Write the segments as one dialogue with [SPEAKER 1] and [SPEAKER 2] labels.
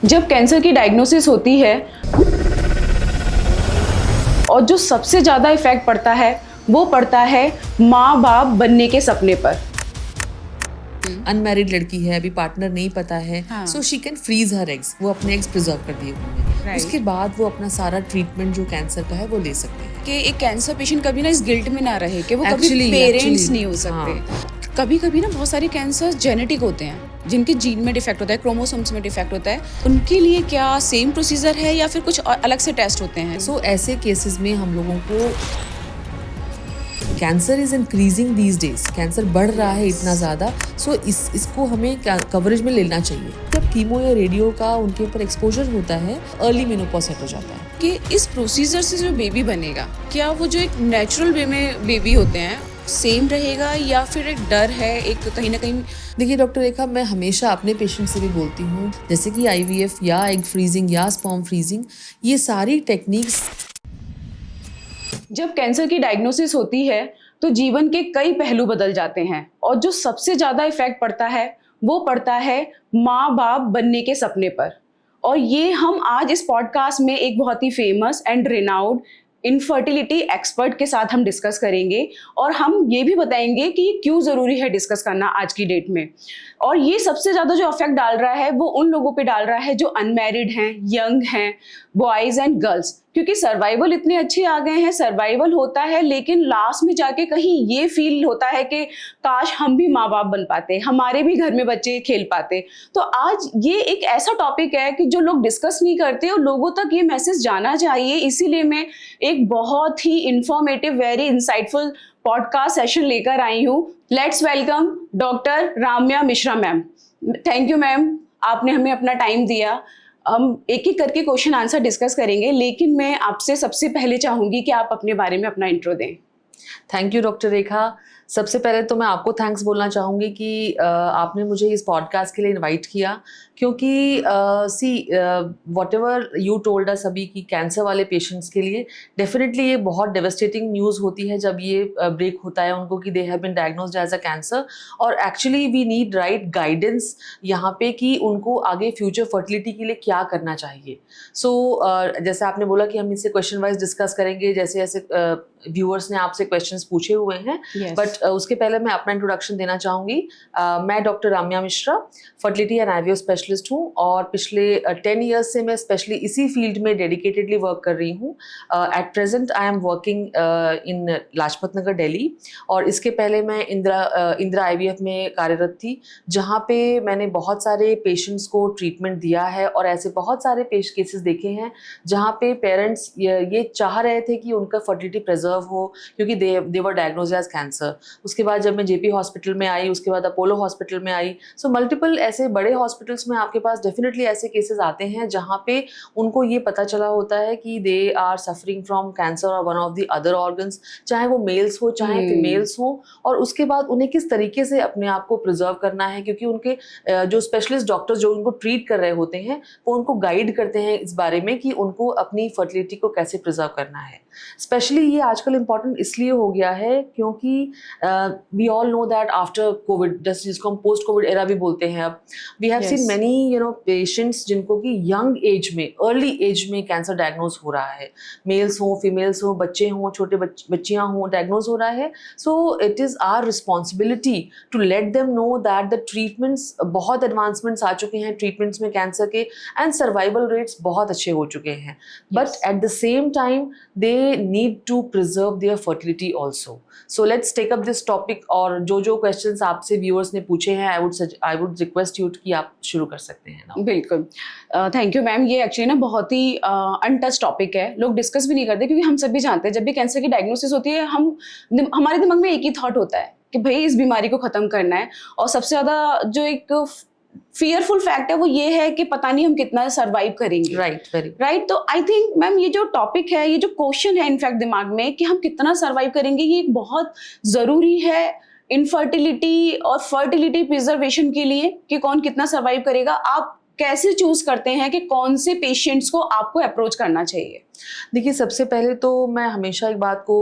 [SPEAKER 1] जब कैंसर की डायग्नोसिस होती है और जो सबसे ज़्यादा इफेक्ट पड़ता है वो पड़ता है माँ बाप बनने के सपने पर।
[SPEAKER 2] अनमैरिड लड़की है, अभी पार्टनर नहीं पता है, so she can freeze her eggs, वो अपने एग्स प्रिजर्व कर दिए उन्होंने। उसके बाद वो अपना सारा ट्रीटमेंट जो कैंसर का है वो ले सकते हैं।
[SPEAKER 1] कि एक कैंसर पेशेंट कभी ना इस गिल्ट में ना रहे कि वो कभी पेरेंट्स नहीं हो सकते। कभी कभी ना बहुत सारे कैंसर जेनेटिक होते हैं जिनके जीन में डिफेक्ट होता है, क्रोमोसोम्स में डिफेक्ट होता है। उनके लिए क्या सेम प्रोसीजर है या फिर कुछ अलग से टेस्ट होते हैं?
[SPEAKER 2] सो ऐसे केसेस में हम लोगों को cancer is increasing these days, cancer बढ़ रहा है इतना ज़्यादा, सो इसको हमें कवरेज में लेना चाहिए। जब कीमो या रेडियो का उनके ऊपर एक्सपोजर होता है, अर्ली मेनोपॉज सेट हो जाता है।
[SPEAKER 1] कि इस प्रोसीजर से जो बेबी बनेगा, क्या वो जो एक नेचुरल वे में बेबी होते हैं सेम रहेगा या फिर एक डर है, एक कहीं ना कहीं?
[SPEAKER 2] देखिए डॉक्टर रेखा, मैं हमेशा अपने पेशेंट से भी बोलती हूँ, जैसे कि IVF या एग फ्रीजिंग या स्पर्म फ्रीजिंग, ये सारी टेक्निक्स।
[SPEAKER 1] जब कैंसर की डायग्नोसिस होती है तो जीवन के कई पहलू बदल जाते हैं और जो सबसे ज़्यादा इफेक्ट पड़ता है वो पड़ता है माँ बाप बनने के सपने पर। और ये हम आज इस पॉडकास्ट में एक बहुत ही famous and renowned infertility expert के साथ हम डिस्कस करेंगे और हम ये भी बताएंगे कि ये क्यों ज़रूरी है डिस्कस करना आज की डेट में। और ये सबसे ज़्यादा जो इफेक्ट डाल रहा है वो उन लोगों पे डाल रहा है जो अनमैरिड हैं, यंग हैं, बॉयज़ एंड गर्ल्स, क्योंकि सर्वाइवल इतने अच्छे आ गए हैं, सर्वाइवल होता है लेकिन लास्ट में जाके कहीं ये फील होता है कि काश हम भी माँ बाप बन पाते, हमारे भी घर में बच्चे खेल पाते। तो आज ये एक ऐसा टॉपिक है कि जो लोग डिस्कस नहीं करते और लोगों तक ये मैसेज जाना चाहिए, इसीलिए मैं एक बहुत ही informative, very insightful podcast session लेकर आई हूँ। Let's welcome doctor Ramya Mishra ma'am. Thank you ma'am, आपने हमें अपना टाइम दिया। हम एक एक करके क्वेश्चन आंसर डिस्कस करेंगे, लेकिन मैं आपसे सबसे पहले चाहूंगी कि आप अपने बारे में अपना इंट्रो दें।
[SPEAKER 2] थैंक यू डॉक्टर रेखा। सबसे पहले तो मैं आपको थैंक्स बोलना चाहूँगी कि आपने मुझे इस पॉडकास्ट के लिए इनवाइट किया, क्योंकि see what ever you told us अभी कि कैंसर वाले पेशेंट्स के लिए डेफिनेटली ये बहुत डेवस्टेटिंग न्यूज़ होती है जब ये ब्रेक होता है उनको कि they have been diagnosed as a cancer. और actually we need right guidance यहाँ पे कि उनको आगे फ्यूचर फर्टिलिटी के लिए क्या करना चाहिए। सो जैसे आपने बोला कि हम इससे क्वेश्चन वाइज डिस्कस करेंगे, जैसे ऐसे व्यूअर्स ने आपसे क्वेश्चंस पूछे हुए हैं। बट उसके पहले मैं अपना इंट्रोडक्शन देना चाहूँगी। मैं doctor Ramya Mishra, fertility and IVF specialist हूँ और पिछले 10 ईयर्स से मैं स्पेशली इसी फील्ड में डेडिकेटेडली वर्क कर रही हूँ। At present I am working in Lajpat Nagar Delhi, और इसके पहले मैं इंदिरा IVF में कार्यरत थी, जहाँ पे मैंने बहुत सारे पेशेंट्स को ट्रीटमेंट दिया है और ऐसे बहुत सारे केसेस देखे हैं जहाँ पे पेरेंट्स ये चाह रहे थे कि उनका फर्टिलिटी प्रिजर्व हो, क्योंकि दे वर डायग्नोज्ड एज कैंसर। उसके बाद जब मैं JP हॉस्पिटल में आई, उसके बाद अपोलो हॉस्पिटल में आई, सो मल्टीपल ऐसे बड़े हॉस्पिटल्स में आपके पास डेफिनेटली ऐसे केसेस आते हैं जहाँ पे उनको ये पता चला होता है कि they are suffering from cancer और one of the other organs, चाहे वो मेल्स हो चाहे फीमेल्स हो, और उसके बाद उन्हें किस तरीके से अपने आप को प्रिजर्व करना है, क्योंकि उनके जो स्पेशलिस्ट डॉक्टर्स जो उनको ट्रीट कर रहे होते हैं वो उनको गाइड करते हैं इस बारे में कि उनको अपनी फर्टिलिटी को कैसे प्रिजर्व करना है। स्पेशली ये आजकल इम्पॉर्टेंट इसलिए हो गया है क्योंकि we all know that after Covid, जैसे जिसको हम पोस्ट कोविड एरा भी बोलते हैं, अब we have seen many patients जिनको कि यंग एज में, अर्ली एज में कैंसर डायग्नोज हो रहा है। मेल्स हो, फीमेल्स हो, बच्चे हों, छोटे बच्चियाँ हों, डायग्नोज हो रहा है। So it is our responsibility to let them know that the treatments, बहुत एडवांसमेंट्स आ चुके हैं ट्रीटमेंट्स में कैंसर के, एंड सर्वाइवल रेट्स बहुत अच्छे हो चुके हैं। But at the same time they need to preserve their fertility also. So let's take up this topic, और जो questions आपसे viewers ने पूछे हैं, I would request you कि आप शुरू कर सकते हैं ना।
[SPEAKER 1] बिल्कुल, थैंक यू मैम। ये एक्चुअली ना बहुत ही अनटच टॉपिक है, लोग डिस्कस भी नहीं करते, क्योंकि हम सभी जानते हैं जब भी कैंसर की डायग्नोसिस होती है हमारे दिमाग में एक ही थॉट होता है कि भाई इस बीमारी को खत्म करना है। और सबसे ज्यादा जो एक फियरफुल फैक्ट है वो ये है कि पता नहीं हम कितना सरवाइव करेंगे। राइट। तो आई थिंक मैम ये जो टॉपिक है, ये जो क्वेश्चन है इनफैक्ट दिमाग में कि हम कितना सरवाइव करेंगे, ये बहुत जरूरी है इनफर्टिलिटी और फर्टिलिटी प्रिजर्वेशन के लिए कि कौन कितना सरवाइव करेगा। आप कैसे चूज करते हैं कि कौन से पेशेंट्स को आपको अप्रोच करना चाहिए?
[SPEAKER 2] देखिए, सबसे पहले तो मैं हमेशा एक बात को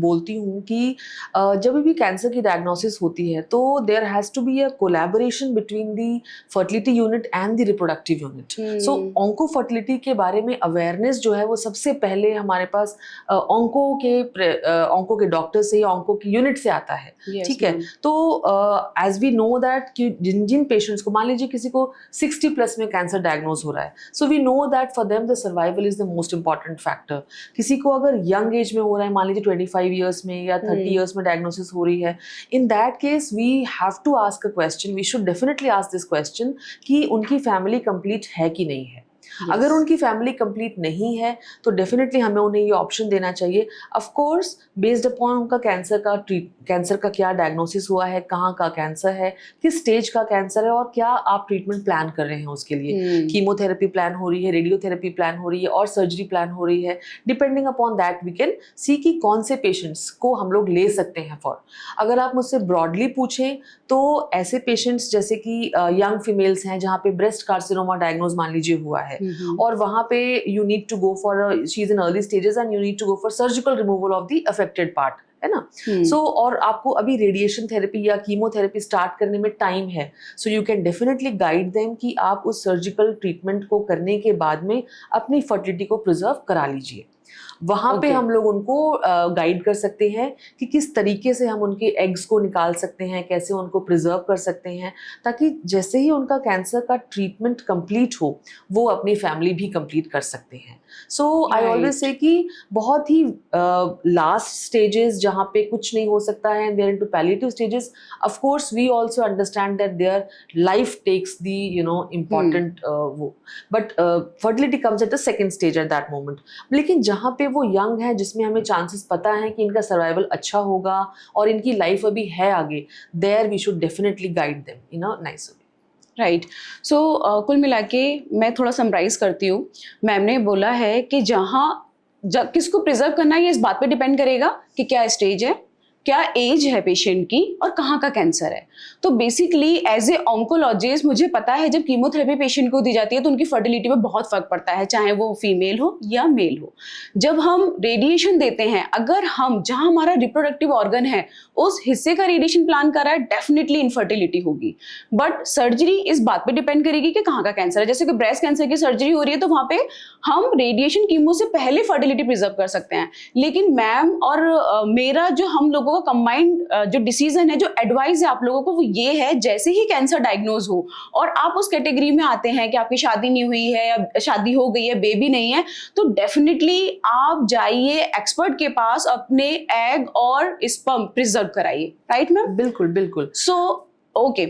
[SPEAKER 2] बोलती हूँ कि जब भी कैंसर की डायग्नोसिस होती है तो there has to be a collaboration between the fertility unit and the reproductive unit. So onco fertility के बारे में अवेयरनेस जो है वो सबसे पहले हमारे पास ऑन्को के डॉक्टर से या ऑन्को की यूनिट से आता है। ठीक है, तो एज वी नो दैट कि जिन जिन पेशेंट्स को, मान लीजिए किसी को 60+ में कैंसर डायग्नोज हो रहा है, so we know that for them the survival is the most important factor. किसी को अगर यंग एज में हो रहा है, मान लीजिए 25 ईयर्स में या 30 ईयर्स में डायग्नोसिस हो रही है, in that case we have to ask a question, we should definitely ask this question कि उनकी फैमिली कंप्लीट है कि नहीं है। अगर उनकी फैमिली कंप्लीट नहीं है तो डेफिनेटली हमें उन्हें ये ऑप्शन देना चाहिए। ऑफ कोर्स बेस्ड अपॉन उनका कैंसर का क्या डायग्नोसिस हुआ है, कहाँ का कैंसर है, किस स्टेज का कैंसर है और क्या आप ट्रीटमेंट प्लान कर रहे हैं उसके लिए। कीमोथेरेपी प्लान हो रही है, रेडियोथेरेपी प्लान हो रही है और सर्जरी प्लान हो रही है। Depending upon that we can see कि कौन से पेशेंट्स को हम लोग ले सकते हैं फॉर। अगर आप मुझसे ब्रॉडली पूछें तो ऐसे पेशेंट्स जैसे कि यंग फीमेल्स हैं जहाँ पे ब्रेस्ट कार्सिनोमा डायग्नोज मान लीजिए हुआ है और वहाँ पे you need to go for, she is in early stages and you need to go for surgical removal of the affected part, है ना। सो और आपको अभी रेडिएशन थेरेपी या कीमोथेरेपी स्टार्ट करने में टाइम है, so you can definitely guide them कि आप उस सर्जिकल ट्रीटमेंट को करने के बाद में अपनी फर्टिलिटी को प्रिजर्व करा लीजिए। वहाँ पे हम लोग उनको गाइड कर सकते हैं कि किस तरीके से हम उनके एग्स को निकाल सकते हैं, कैसे उनको प्रिजर्व कर सकते हैं, ताकि जैसे ही उनका कैंसर का ट्रीटमेंट कंप्लीट हो वो अपनी फैमिली भी कंप्लीट कर सकते हैं। सो आई ऑलवेज से कि बहुत ही लास्ट स्टेजेस जहाँ पे कुछ नहीं हो सकता है and they're into palliative stages, of course we also understand that their life takes the important वो, but fertility comes at the second stage at that moment. लेकिन जहाँ पे वो यंग है, जिसमें हमें चांसेस पता है कि इनका सर्वाइवल अच्छा होगा और इनकी लाइफ अभी है आगे, there we should definitely guide them in a nice way.
[SPEAKER 1] Right. So कुल मिला के मैं थोड़ा समराइज करती हूँ। मैम ने बोला है कि किसको प्रिजर्व करना है ये इस बात पे डिपेंड करेगा कि क्या स्टेज है, क्या एज है पेशेंट की और कहाँ का कैंसर है। तो बेसिकली एज ए ऑन्कोलॉजिस्ट मुझे पता है जब कीमोथेरेपी पेशेंट को दी जाती है तो उनकी फर्टिलिटी में बहुत फर्क पड़ता है, चाहे वो फीमेल हो या मेल हो। जब हम रेडिएशन देते हैं, अगर हम जहाँ हमारा रिप्रोडक्टिव ऑर्गन है उस हिस्से का रेडिएशन प्लान कर रहा है, डेफिनेटली इनफर्टिलिटी होगी। बट सर्जरी इस बात पे डिपेंड करेगी कि कहाँ का कैंसर है। जैसे कि ब्रेस्ट कैंसर की सर्जरी हो रही है तो वहाँ पे हम रेडिएशन कीमो से पहले फर्टिलिटी प्रिजर्व कर सकते हैं। लेकिन मैम और मेरा जो हम लोगों का कंबाइंड जो डिसीजन है, जो एडवाइस है आप लोगों को, वो ये है जैसे ही कैंसर डायग्नोज हो और आप उस कैटेगरी में आते हैं कि आपकी शादी नहीं हुई है या शादी हो गई है, बेबी नहीं है, तो डेफिनेटली आप जाइए एक्सपर्ट के पास, अपने एग और स्पर्म प्रिजर्व कराइए। Right ma'am?
[SPEAKER 2] बिल्कुल बिल्कुल।
[SPEAKER 1] So okay,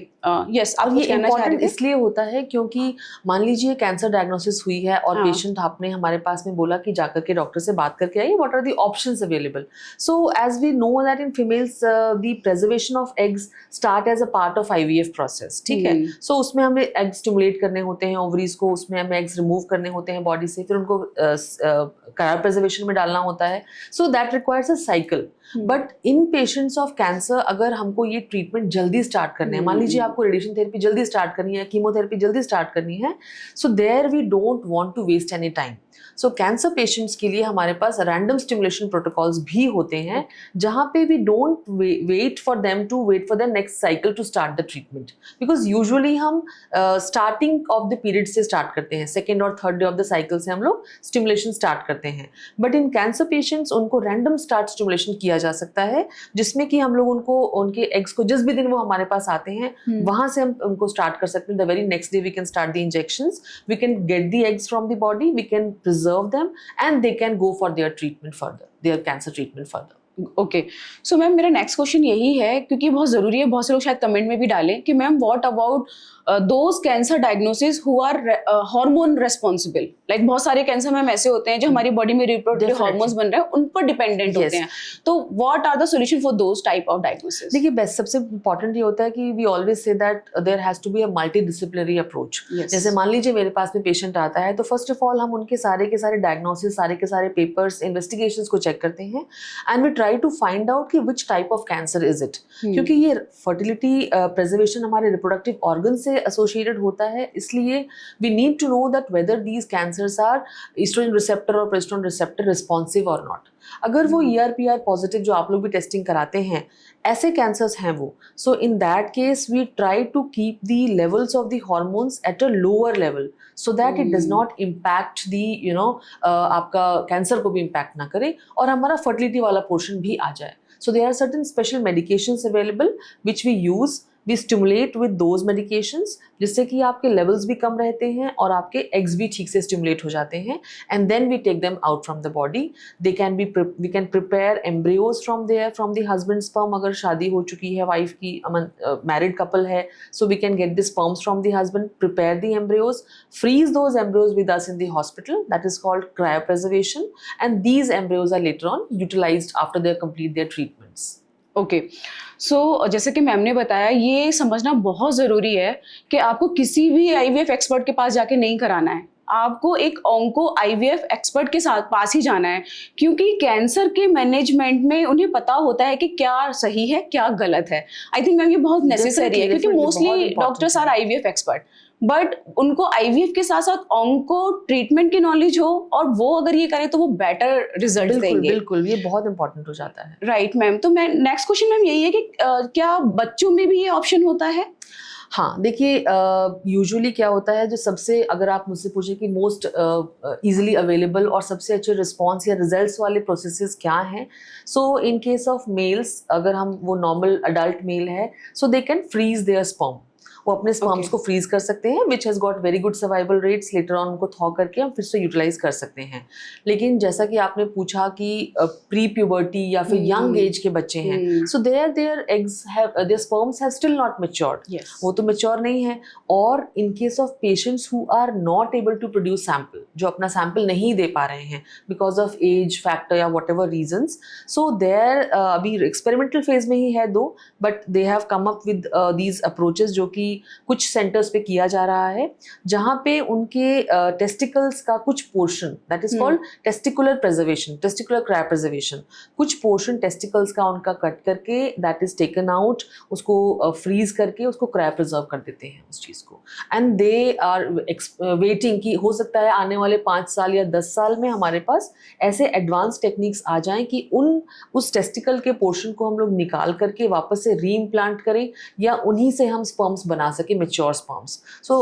[SPEAKER 1] yes.
[SPEAKER 2] अब ये इम्पोर्टेंट इसलिए होता है क्योंकि मान लीजिए कैंसर डायग्नोसिस हुई है और पेशेंट आपने हमारे पास में बोला कि जाकर के डॉक्टर से बात करके आइए, what are the options available. So as we know that in females the preservation of eggs start as a part of IVF process, ठीक है। सो उसमें हमें एग स्टिमुलेट करने होते हैं ओवरीज को, उसमें हमें एग्स रिमूव करने होते हैं बॉडी से, फिर उनको क्रायो प्रिजर्वेशन में डालना होता है। So that requires a cycle. But in patients of cancer अगर हमको ये ट्रीटमेंट जल्दी स्टार्ट करने हैं, मान लीजिए आपको रेडिएशन थेरेपी जल्दी स्टार्ट करनी है, कीमोथेरेपी जल्दी स्टार्ट करनी है, so there we don't want to waste any time. So cancer patients के लिए हमारे पास रैंडम स्टिमुलेशन प्रोटोकॉल्स भी होते हैं जहाँ पे we don't wait for their next cycle to start the treatment, because usually हम स्टार्टिंग ऑफ द पीरियड से स्टार्ट करते हैं, सेकेंड और third day of the cycle से हम लोग स्टिमुलेशन स्टार्ट करते हैं। बट इन कैंसर पेशेंट्स उनको रैंडम स्टार्ट स्टिमुलेशन किया जा सकता है, जिसमें कि हम लोग उनको उनके एग्स को जिस भी दिन वो हमारे पास आते हैं वहां से हम उनको स्टार्ट कर सकते हैं। The very next day we can start the injections, we can get the eggs from the body, we can preserve them and they can go for their treatment further, their cancer treatment further.
[SPEAKER 1] Okay. So ma'am मेरा next question यही है, क्योंकि बहुत ज़रूरी है, बहुत से लोग शायद कमेंट में भी डालें कि ma'am what about those cancer diagnosis who are hormone responsible. Like बहुत सारे कैंसर मैम ऐसे होते हैं जो हमारी बॉडी में रिप्रोडक्टिव हार्मोन्स बन रहे हैं, उन पर डिपेंडेंट होते हैं। तो what are the solution for those type of diagnosis?
[SPEAKER 2] देखिए, बेस्ट सबसे इंपॉर्टेंट ये होता है कि we always say that there has to be a multidisciplinary approach. जैसे मान लीजिए मेरे पास में पेशेंट आता है तो फर्स्ट ऑफ ऑल हम उनके सारे के सारे डायग्नोसिस, सारे के सारे पेपर्स, इन्वेस्टिगेशंस को चेक करते हैं and we try to find out कि which type of cancer is it, क्योंकि ये फर्टिलिटी प्रिजर्वेशन हमारे रिप्रोडक्टिव ऑर्गन से एसोसिएटेड होता है, इसलिए we need to know that whether these cancers are estrogen receptor और प्रोजेस्टेरोन रिसेप्टर रिस्पॉन्सिव और नॉट। अगर वो ERPR पॉजिटिव, जो आप लोग भी टेस्टिंग कराते हैं, ऐसे कैंसर्स हैं वो, so in that case we try to keep the levels of the hormones at a lower level so that it does not impact the आपका कैंसर को भी इम्पैक्ट ना करे और हमारा फर्टिलिटी वाला पोर्शन भी आ जाए। So there are certain special medications available which we use, we stimulate with those medications, जिससे कि आपके लेवल्स भी कम रहते हैं और आपके एग्स भी ठीक से स्टिमुलेट हो जाते हैं, and then we take them out from the body. They can be, we can prepare embryos from there, from the husband sperm, अगर शादी हो चुकी है वाइफ की, मैरिड कपल है, so we can get the sperms from the husband, prepare the embryos, freeze those embryos with us in the hospital, that is called cryopreservation, and these embryos are later on utilized after they complete their treatments.
[SPEAKER 1] Okay, so जैसे कि ma'am ने बताया, ये समझना बहुत ज़रूरी है कि आपको किसी भी IVF एक्सपर्ट के पास जाके नहीं कराना है, आपको एक ऑन्को IVF एक्सपर्ट के साथ पास ही जाना है, क्योंकि कैंसर के मैनेजमेंट में उन्हें पता होता है कि क्या सही है क्या गलत है। आई थिंक मैम ये बहुत नेसेसरी है, क्योंकि mostly doctors are IVF expert, but उनको IVF के साथ साथ ऑन्को ट्रीटमेंट की नॉलेज हो, और वो अगर ये करें तो वो बेटर रिजल्ट देंगे।
[SPEAKER 2] बिल्कुल, ये बहुत इंपॉर्टेंट हो जाता है।
[SPEAKER 1] राइट मैम, तो मैं नेक्स्ट क्वेश्चन मैम यही है कि क्या बच्चों में भी ये ऑप्शन होता है?
[SPEAKER 2] हाँ, देखिए यूजुअली क्या होता है, जो सबसे, अगर आप मुझसे पूछें कि मोस्ट इजीली अवेलेबल और सबसे अच्छे रिस्पॉन्स या रिजल्ट्स वाले प्रोसेसेस क्या हैं, so in case of males, अगर हम वो नॉर्मल अडल्ट मेल है, so they can freeze their sperm, वो अपने स्पर्म्स को फ्रीज कर सकते हैं, which has got very good survival rates, later on उनको थॉ करके हम फिर से यूटिलाइज कर सकते हैं। लेकिन जैसा कि आपने पूछा कि प्री प्यूबर्टी या फिर यंग एज के बच्चे हैं, so their eggs have, their sperms have still not matured, वो तो मैच्योर नहीं है। और in case of patients who are not able to produce sample, जो अपना सैंपल नहीं दे पा रहे हैं बिकॉज ऑफ एज फैक्टर या whatever reasons, so there अभी एक्सपेरिमेंटल फेज में ही है though, but they have come up with these approaches, जो कि कुछ सेंटर्स पे किया जा रहा है, जहाँ पे उनके टेस्टिकल्स का कुछ portion, that is called testicular preservation, testicular cryopreservation, कुछ पोर्शन टेस्टिकल्स का उनका कट करके, दैट इज टेकन आउट, उसको फ्रीज करके उसको क्रायोप्रिजर्व कर देते हैं उस चीज़ को, एंड दे आर वेटिंग कि हो सकता है आने वाले 5 साल या 10 साल में हमारे पास ऐसे एडवांस टेक्निक्स आ जाएं कि उस टेस्टिकल के पोर्शन को हम लोग निकाल करके वापस से री इम्प्लांट करें, या उन्हीं से हम स्पर्म्स बना सके, मैच्योर स्पर्म्स। सो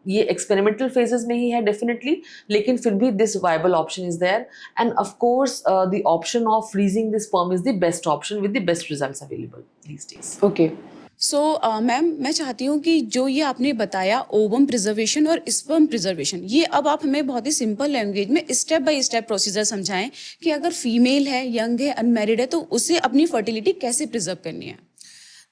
[SPEAKER 2] ये एक्सपेरिमेंटल फेजेस में ही है डेफिनेटली, लेकिन फिर भी this viable option is there, and of course the option of freezing the sperm is the best option with the best results available these days.
[SPEAKER 1] Okay, so ma'am मैं चाहती हूँ कि जो ये आपने बताया ओवम प्रिजर्वेशन और स्पर्म प्रिजर्वेशन, ये अब आप हमें बहुत ही सिंपल लैंग्वेज में स्टेप बाय स्टेप प्रोसीजर समझाएं कि अगर फीमेल है, यंग है, अनमैरिड है, तो उसे अपनी फर्टिलिटी कैसे प्रिजर्व करनी है।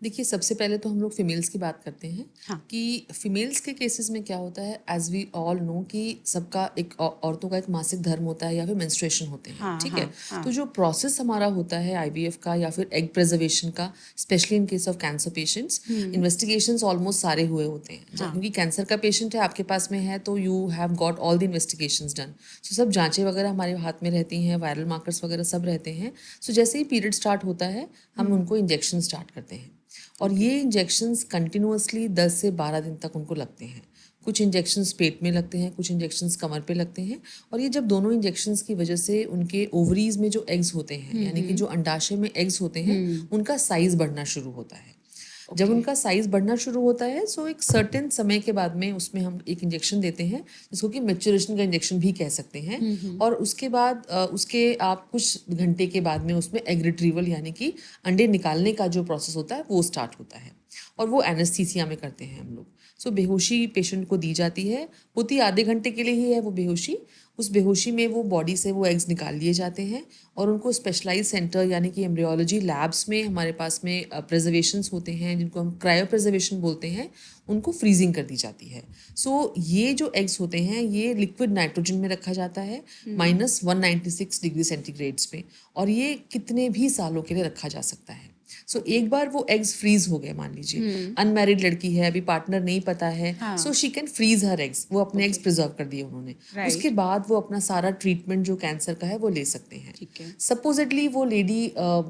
[SPEAKER 2] देखिए, सबसे पहले तो हम लोग फीमेल्स की बात करते हैं।
[SPEAKER 1] हाँ।
[SPEAKER 2] कि फीमेल्स के केसेस में क्या होता है, एज वी ऑल नो कि सबका एक औरतों का एक मासिक धर्म होता है या फिर मेंस्ट्रुएशन होते हैं।
[SPEAKER 1] हाँ,
[SPEAKER 2] ठीक
[SPEAKER 1] हाँ,
[SPEAKER 2] है।
[SPEAKER 1] हाँ।
[SPEAKER 2] तो जो प्रोसेस हमारा होता है IVF का या फिर एग प्रिजर्वेशन का, specially in case of cancer patients, investigations almost सारे हुए होते हैं। क्योंकि कैंसर का पेशेंट है आपके पास में है, तो you have got all the investigations done. So सब जांचें वगैरह हमारे हाथ में रहती हैं, वायरल मार्कर्स वगैरह सब रहते हैं। सो जैसे ही पीरियड स्टार्ट होता है, हम उनको इंजेक्शन स्टार्ट करते हैं, और ये इंजेक्शंस कंटिन्यूअसली 10 से 12 दिन तक उनको लगते हैं। कुछ इंजेक्शंस पेट में लगते हैं, कुछ इंजेक्शंस कमर पे लगते हैं, और ये जब दोनों इंजेक्शंस की वजह से उनके ओवरीज में जो एग्स होते हैं, यानी कि जो अंडाशय में एग्स होते हैं, उनका साइज बढ़ना शुरू होता है। जब उनका साइज बढ़ना शुरू होता है, सो एक सर्टेन समय के बाद में उसमें हम एक इंजेक्शन देते हैं, जिसको कि मैच्योरेशन का इंजेक्शन भी कह सकते हैं। और उसके बाद उसके आप कुछ घंटे के बाद में उसमें एग रिट्रीवल, यानी कि अंडे निकालने का जो प्रोसेस होता है वो स्टार्ट होता है, और वो एनेस्थीसिया में करते हैं हम लोग। सो बेहोशी पेशेंट को दी जाती है, होती आधे घंटे के लिए ही है वो बेहोशी। उस बेहोशी में वो बॉडी से वो एग्स निकाल लिए जाते हैं, और उनको स्पेशलाइज सेंटर यानी कि एम्ब्रियोलॉजी लैब्स में हमारे पास में प्रिजर्वेशंस होते हैं, जिनको हम क्रायो प्रिजर्वेशन बोलते हैं, उनको फ्रीजिंग कर दी जाती है। सो ये जो एग्स होते हैं, ये लिक्विड नाइट्रोजन में रखा जाता है -196 डिग्री सेंटीग्रेड्स पे, और ये कितने भी सालों के लिए रखा जा सकता है। सो एक बार वो एग्स फ्रीज हो गए, मान लीजिए अनमैरिड लड़की है, अभी पार्टनर नहीं पता है, so she can freeze her eggs, वो अपने एग्स प्रिजर्व कर दिए उन्होंने, उसके बाद वो अपना सारा ट्रीटमेंट जो कैंसर का है वो ले सकते हैं। सपोजिटली वो लेडी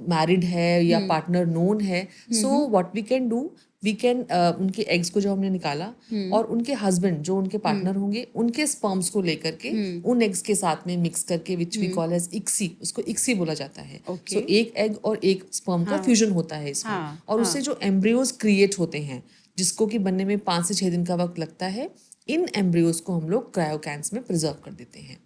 [SPEAKER 2] मैरिड है या पार्टनर नोन है, सो what we can do, we can उनके एग्स को जो हमने निकाला और उनके हस्बैंड जो उनके पार्टनर होंगे उनके स्पर्म्स को लेकर के उन एग्स के साथ में मिक्स करके, which we call as ICSI, उसको इक्सी बोला जाता है। सो एक एग और एक स्पर्म का फ्यूजन होता है इसमें, और उससे जो एम्ब्रियोज क्रिएट होते हैं जिसको कि बनने में 5 से 6 दिन का वक्त लगता है, इन एम्ब्रियोज को हम लोग क्रायोकैन्स में प्रिजर्व कर देते हैं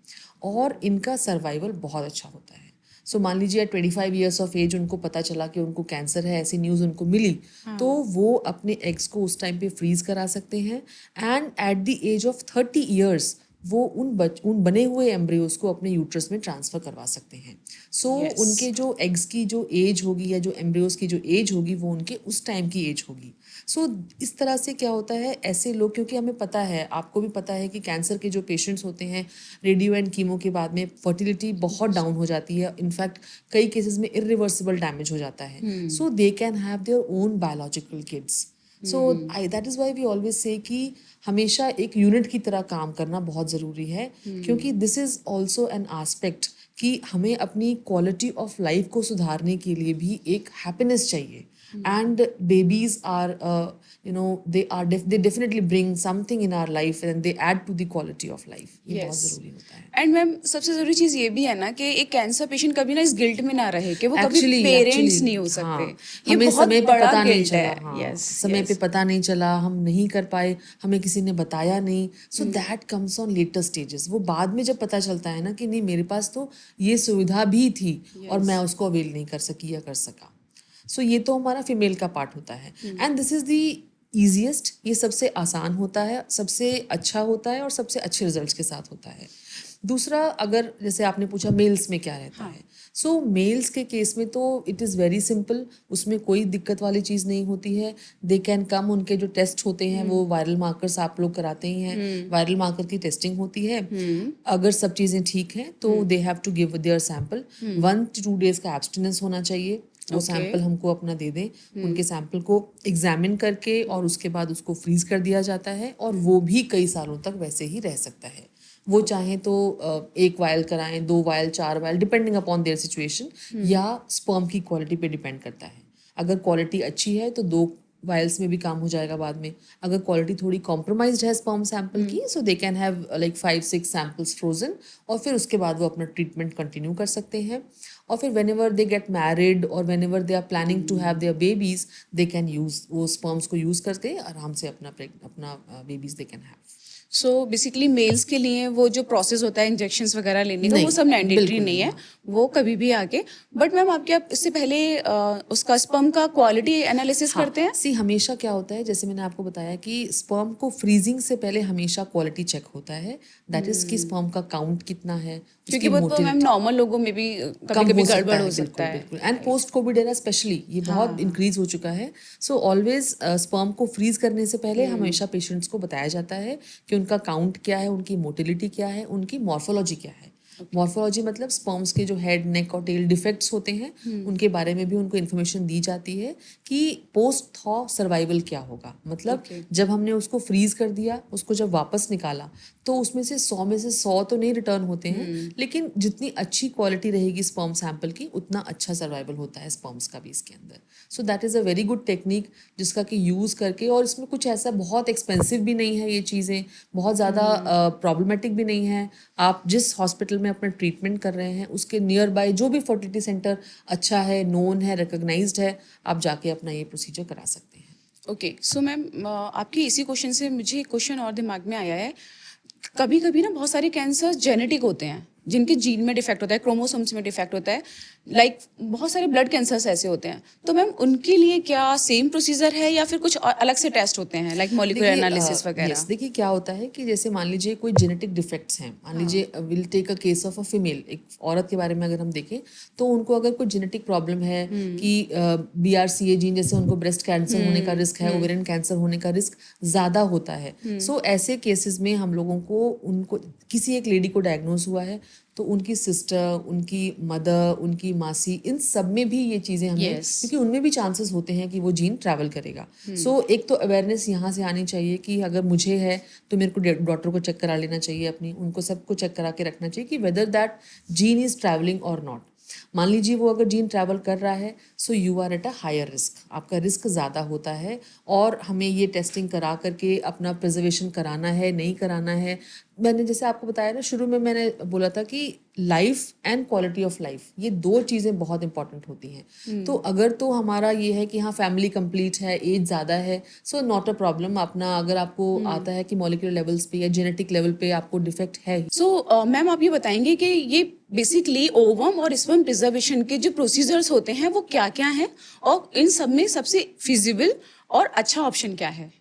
[SPEAKER 2] और इनका सर्वाइवल बहुत अच्छा होता है। सो मान लीजिए 25 ईयर्स ऑफ एज उनको पता चला कि उनको कैंसर है, ऐसी न्यूज़ उनको मिली, तो वो अपने एग्स को उस टाइम पे फ्रीज करा सकते हैं and at the age of 30 years वो उन बने हुए एम्ब्रियोज को अपने यूट्रस में ट्रांसफ़र करवा सकते हैं। सो उनके जो एग्स की जो एज होगी या जो एम्ब्रियोज की जो एज होगी वो उनके उस टाइम की एज होगी। सो इस तरह से क्या होता है, ऐसे लोग, क्योंकि हमें पता है, आपको भी पता है कि कैंसर के जो पेशेंट्स होते हैं रेडियो एंड कीमो के बाद में फर्टिलिटी बहुत डाउन हो जाती है, इनफैक्ट कई केसेस में इरिवर्सिबल डैमेज हो जाता है। So they can have their own biological kids. So that is why we always say कि हमेशा एक यूनिट की तरह काम करना बहुत ज़रूरी है, क्योंकि this is also an aspect कि हमें अपनी क्वालिटी ऑफ लाइफ को सुधारने के लिए भी एक हैप्पीनेस चाहिए। And babies are they definitely bring something in our life and they add to the quality of life. ये बहुत ज़रूरी होता है।
[SPEAKER 1] एंड मैम सबसे ज़रूरी चीज़ ये भी है ना कि एक कैंसर पेशेंट कभी ना इस गिल्ट में ना रहे कि वो कभी पेरेंट्स नहीं हो सकते। ये
[SPEAKER 2] हमें
[SPEAKER 1] बहुत
[SPEAKER 2] समय पे
[SPEAKER 1] बड़ा
[SPEAKER 2] पता नहीं
[SPEAKER 1] गिल्ट है।
[SPEAKER 2] चला, समय पे पता नहीं चला, हम नहीं कर पाए, हमें किसी ने बताया नहीं, so that comes on later stages. वो बाद में जब पता चलता है ना कि नहीं, मेरे पास तो ये सुविधा भी थी और मैं उसको अवेल नहीं कर सकी या कर सका। सो ये तो हमारा फीमेल का पार्ट होता है and this is the easiest, ये सबसे आसान होता है, सबसे अच्छा होता है और सबसे अच्छे रिजल्ट्स के साथ होता है। दूसरा, अगर जैसे आपने पूछा मेल्स में क्या रहता है, सो मेल्स के केस में तो इट इज़ वेरी सिंपल, उसमें कोई दिक्कत वाली चीज़ नहीं होती है। दे कैन कम, उनके जो टेस्ट होते हैं वो वायरल मार्कर्स आप लोग कराते ही हैं, वायरल मार्कर की टेस्टिंग होती है। अगर सब चीज़ें ठीक हैं तो they have to give their sample, 1 to 2 days का एब्सटिनेंस होना चाहिए। वो सैंपल हमको अपना दे दें, उनके सैंपल को एग्जामिन करके और उसके बाद उसको फ्रीज कर दिया जाता है और वो भी कई सालों तक वैसे ही रह सकता है। वो चाहे तो 1 वायल कराएं, 2 vial, 4 vial, depending upon their situation, या स्पर्म की क्वालिटी पे डिपेंड करता है। अगर क्वालिटी अच्छी है तो 2 वायल्स में भी काम हो जाएगा बाद में। अगर क्वालिटी थोड़ी कॉम्प्रोमाइज्ड है स्पर्म सैंपल की, so they can have like 5-6 samples frozen, और फिर उसके बाद वो अपना ट्रीटमेंट कंटिन्यू कर सकते हैं। और फिर whenever they get married और whenever they are planning to have their babies, they can use वो sperms को use करके आराम से अपना babies they can have।
[SPEAKER 1] So basically males के लिए वो जो प्रोसेस होता है इंजेक्शंस वगैरह लेने का, वो सब मैंडेटरी नहीं है, वो कभी भी आगे। बट मैम आपके इससे पहले उसका स्पर्म का क्वालिटी एनालिसिस करते हैं?
[SPEAKER 2] सी हमेशा क्या होता है, जैसे मैंने आपको बताया कि स्पर्म को फ्रीजिंग से पहले हमेशा क्वालिटी चेक होता है, दैट इज कि स्पर्म का काउंट कितना है,
[SPEAKER 1] क्योंकि वो तो मैम नॉर्मल लोगों में भी कभी-कभी गड़बड़ हो सकता है।
[SPEAKER 2] बिल्कुल, and post Covid era specially ये बहुत इंक्रीज हो चुका है। सो ऑलवेज स्पर्म को फ्रीज करने से पहले हमेशा पेशेंट्स को बताया जाता है कि उनका काउंट क्या है, उनकी मोटिलिटी क्या है, उनकी मॉर्फोलॉजी क्या है। मॉर्फोलॉजी मतलब स्पर्म्स के जो हेड, नेक और टेल डिफेक्ट्स होते हैं उनके बारे में भी उनको इन्फॉर्मेशन दी जाती है कि पोस्ट थॉ सर्वाइवल क्या होगा। मतलब जब हमने उसको फ्रीज कर दिया, उसको जब वापस निकाला तो उसमें से 100 में से 100 तो नहीं रिटर्न होते हैं, लेकिन जितनी अच्छी क्वालिटी रहेगी स्पर्म सैंपल की उतना अच्छा सर्वाइवल होता है स्पर्म्स का भी इसके अंदर। सो that is a very good technique जिसका कि यूज़ करके, और इसमें कुछ ऐसा बहुत एक्सपेंसिव भी नहीं है, ये चीज़ें बहुत ज़्यादा प्रॉब्लमेटिक भी नहीं है। आप जिस हॉस्पिटल में अपना ट्रीटमेंट कर रहे हैं उसके नियर बाय जो भी फर्टिलिटी सेंटर अच्छा है, नोन है, रिकॉग्नाइज्ड है, आप जाके अपना ये प्रोसीजर करा सकते हैं।
[SPEAKER 1] ओके, सो मैम आपके इसी क्वेश्चन से मुझे एक क्वेश्चन और दिमाग में आया है। कभी कभी ना बहुत सारे कैंसर जेनेटिक होते हैं, जिनके जीन में डिफेक्ट होता है, क्रोमोसोम्स में डिफेक्ट होता है, लाइक बहुत सारे ब्लड कैंसर्स ऐसे होते हैं। तो मैम उनके लिए क्या सेम प्रोसीजर है या फिर कुछ अलग से टेस्ट होते हैं, लाइक मॉलिक्यूलर एनालिसिस वगैरह?
[SPEAKER 2] देखिए क्या होता है कि जैसे मान लीजिए कोई जेनेटिक डिफेक्ट्स हैं, मान लीजिए will take a case of a female, एक औरत के बारे में अगर हम देखें तो उनको अगर कोई जेनेटिक प्रॉब्लम है कि BRCA जीन, जैसे उनको ब्रेस्ट कैंसर होने का रिस्क है, ओवेरियन कैंसर होने का रिस्क ज़्यादा होता है। सो ऐसे केसेस में हम लोगों को, उनको किसी एक लेडी को डायग्नोज हुआ है, तो उनकी सिस्टर, उनकी मदर, उनकी मासी, इन सब में भी ये चीज़ें हमें
[SPEAKER 1] Yes.
[SPEAKER 2] क्योंकि उनमें भी चांसेस होते हैं कि वो जीन ट्रैवल करेगा। सो एक तो अवेयरनेस यहाँ से आनी चाहिए कि अगर मुझे है तो मेरे को डॉक्टर को चेक करा लेना चाहिए, अपनी उनको सबको चेक करा के रखना चाहिए कि whether that gene is travelling और नॉट। मान लीजिए वो अगर जीन ट्रैवल कर रहा है, so you are at a higher risk, आपका रिस्क ज़्यादा होता है, और हमें ये टेस्टिंग करा करके अपना प्रिजर्वेशन कराना है, नहीं कराना है। मैंने जैसे आपको बताया ना, शुरू में मैंने बोला था कि life and quality of life, ये दो चीज़ें बहुत इंपॉर्टेंट होती हैं। तो अगर तो हमारा ये है कि हाँ फैमिली कंप्लीट है, एज ज़्यादा है, सो नॉट अ प्रॉब्लम। अपना अगर आपको आता है कि मॉलिक्यूलर लेवल्स पे या जेनेटिक लेवल पे आपको डिफेक्ट है।
[SPEAKER 1] सो मैम आप ये बताएंगे कि ये बेसिकली ओवम और स्पर्म प्रिजर्वेशन के जो प्रोसीजर्स होते हैं वो क्या क्या हैं, और इन सब में सबसे फिजिबल और अच्छा ऑप्शन क्या है?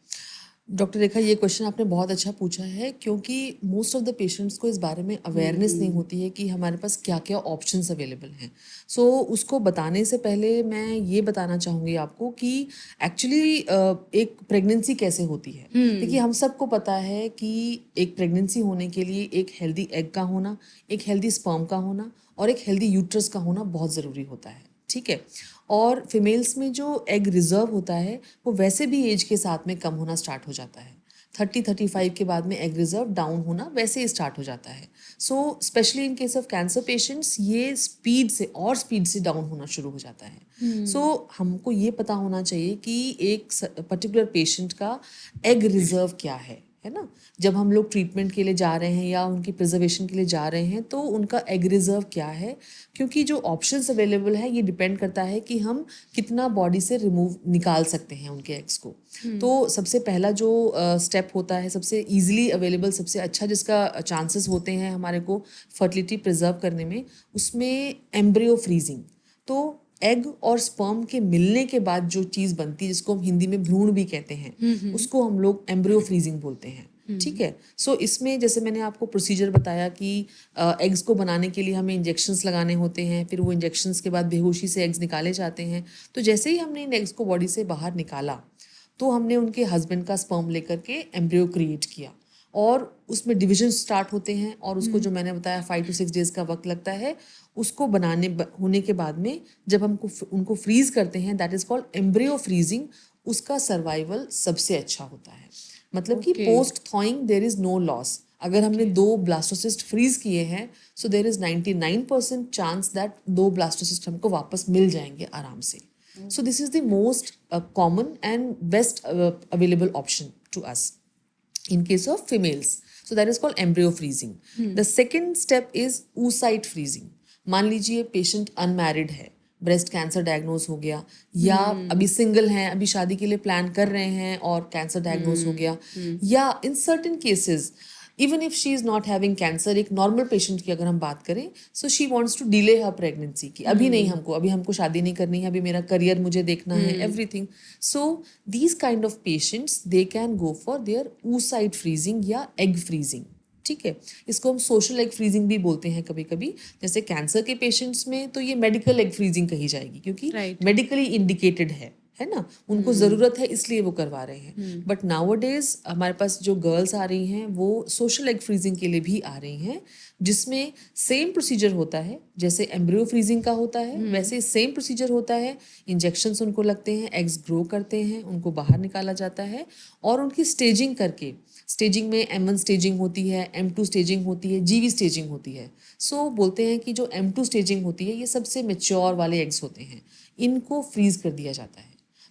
[SPEAKER 2] डॉक्टर रेखा, ये क्वेश्चन आपने बहुत अच्छा पूछा है, क्योंकि मोस्ट ऑफ द पेशेंट्स को इस बारे में अवेयरनेस नहीं होती है कि हमारे पास क्या क्या ऑप्शंस अवेलेबल हैं। सो उसको बताने से पहले मैं ये बताना चाहूँगी आपको कि एक्चुअली एक प्रेगनेंसी कैसे होती है। देखिए, हम सबको पता है कि एक प्रेगनेंसी होने के लिए एक हेल्दी एग का होना, एक हेल्दी स्पर्म का होना और एक हेल्दी यूट्रस का होना बहुत ज़रूरी होता है, ठीक है। और फीमेल्स में जो एग रिजर्व होता है वो वैसे भी एज के साथ में कम होना स्टार्ट हो जाता है। 30-35 के बाद में एग रिजर्व डाउन होना वैसे ही स्टार्ट हो जाता है। So specially in case of cancer patients ये स्पीड से डाउन होना शुरू हो जाता है। सो हमको ये पता होना चाहिए कि एक पर्टिकुलर पेशेंट का एग रिजर्व क्या है ना। जब हम लोग ट्रीटमेंट के लिए जा रहे हैं या उनकी प्रिजर्वेशन के लिए जा रहे हैं तो उनका एग रिजर्व क्या है, क्योंकि जो ऑप्शंस अवेलेबल है ये डिपेंड करता है कि हम कितना बॉडी से निकाल सकते हैं उनके एग्स को। तो सबसे पहला जो स्टेप होता है, सबसे इजीली अवेलेबल, सबसे अच्छा जिसका चांसेस होते हैं हमारे को फर्टिलिटी प्रिजर्व करने में, उसमें एम्ब्रियो फ्रीजिंग। तो एग और स्पर्म के मिलने के बाद जो चीज़ बनती है, जिसको हम हिंदी में भ्रूण भी कहते हैं, उसको हम लोग एम्ब्रियो फ्रीजिंग बोलते हैं, ठीक है। सो इसमें जैसे मैंने आपको प्रोसीजर बताया कि एग्स को बनाने के लिए हमें इंजेक्शंस लगाने होते हैं, फिर वो इंजेक्शंस के बाद बेहोशी से एग्स निकाले जाते हैं। तो जैसे ही हमने इन एग्स को बॉडी से बाहर निकाला तो हमने उनके हस्बैंड का स्पर्म लेकर के एम्ब्रियो क्रिएट किया, और उसमें डिविजन स्टार्ट होते हैं, और उसको जो मैंने बताया 5 to 6 डेज का वक्त लगता है। उसको होने के बाद में जब हमको उनको फ्रीज करते हैं, that is called embryo freezing. उसका सर्वाइवल सबसे अच्छा होता है, मतलब कि post thawing there is no loss. अगर हमने 2 ब्लास्टोसिस्ट फ्रीज किए हैं, so there is 99% chance that 2 blastocyst हमको वापस मिल जाएंगे आराम से। So this is the most common and best available option to us in case of females. So that is called embryo freezing. The second step is oocyte freezing. मान लीजिए patient unmarried है, breast cancer diagnose हो गया, या अभी single हैं, अभी शादी के लिए प्लान कर रहे हैं और कैंसर डायग्नोज हो गया, या in certain cases even if she is not having cancer, एक नॉर्मल पेशेंट की अगर हम बात करें, so she wants to delay her pregnancy की अभी नहीं, हमको शादी नहीं करनी है, अभी मेरा करियर मुझे देखना है, everything. So these kind of patients they can go for their oocyte freezing या एग फ्रीजिंग, ठीक है। इसको हम सोशल एग फ्रीजिंग भी बोलते हैं कभी कभी। जैसे कैंसर के पेशेंट्स में तो ये मेडिकल एग फ्रीजिंग कही जाएगी, क्योंकि मेडिकली इंडिकेटेड है ना, उनको ज़रूरत है इसलिए वो करवा रहे हैं। बट नाउअडेज हमारे पास जो गर्ल्स आ रही हैं वो सोशल एग फ्रीजिंग के लिए भी आ रही हैं, जिसमें सेम प्रोसीजर होता है जैसे एम्ब्रियो फ्रीजिंग का होता है, वैसे सेम प्रोसीजर होता है। इंजेक्शंस उनको लगते हैं, एग्स ग्रो करते हैं, उनको बाहर निकाला जाता है, और उनकी स्टेजिंग करके, स्टेजिंग में M1 स्टेजिंग होती है, M2 स्टेजिंग होती है, GV स्टेजिंग होती है। सो बोलते हैं कि जो M2 स्टेजिंग होती है ये सबसे मेच्योर वाले एग्स होते हैं, इनको फ्रीज कर दिया जाता है।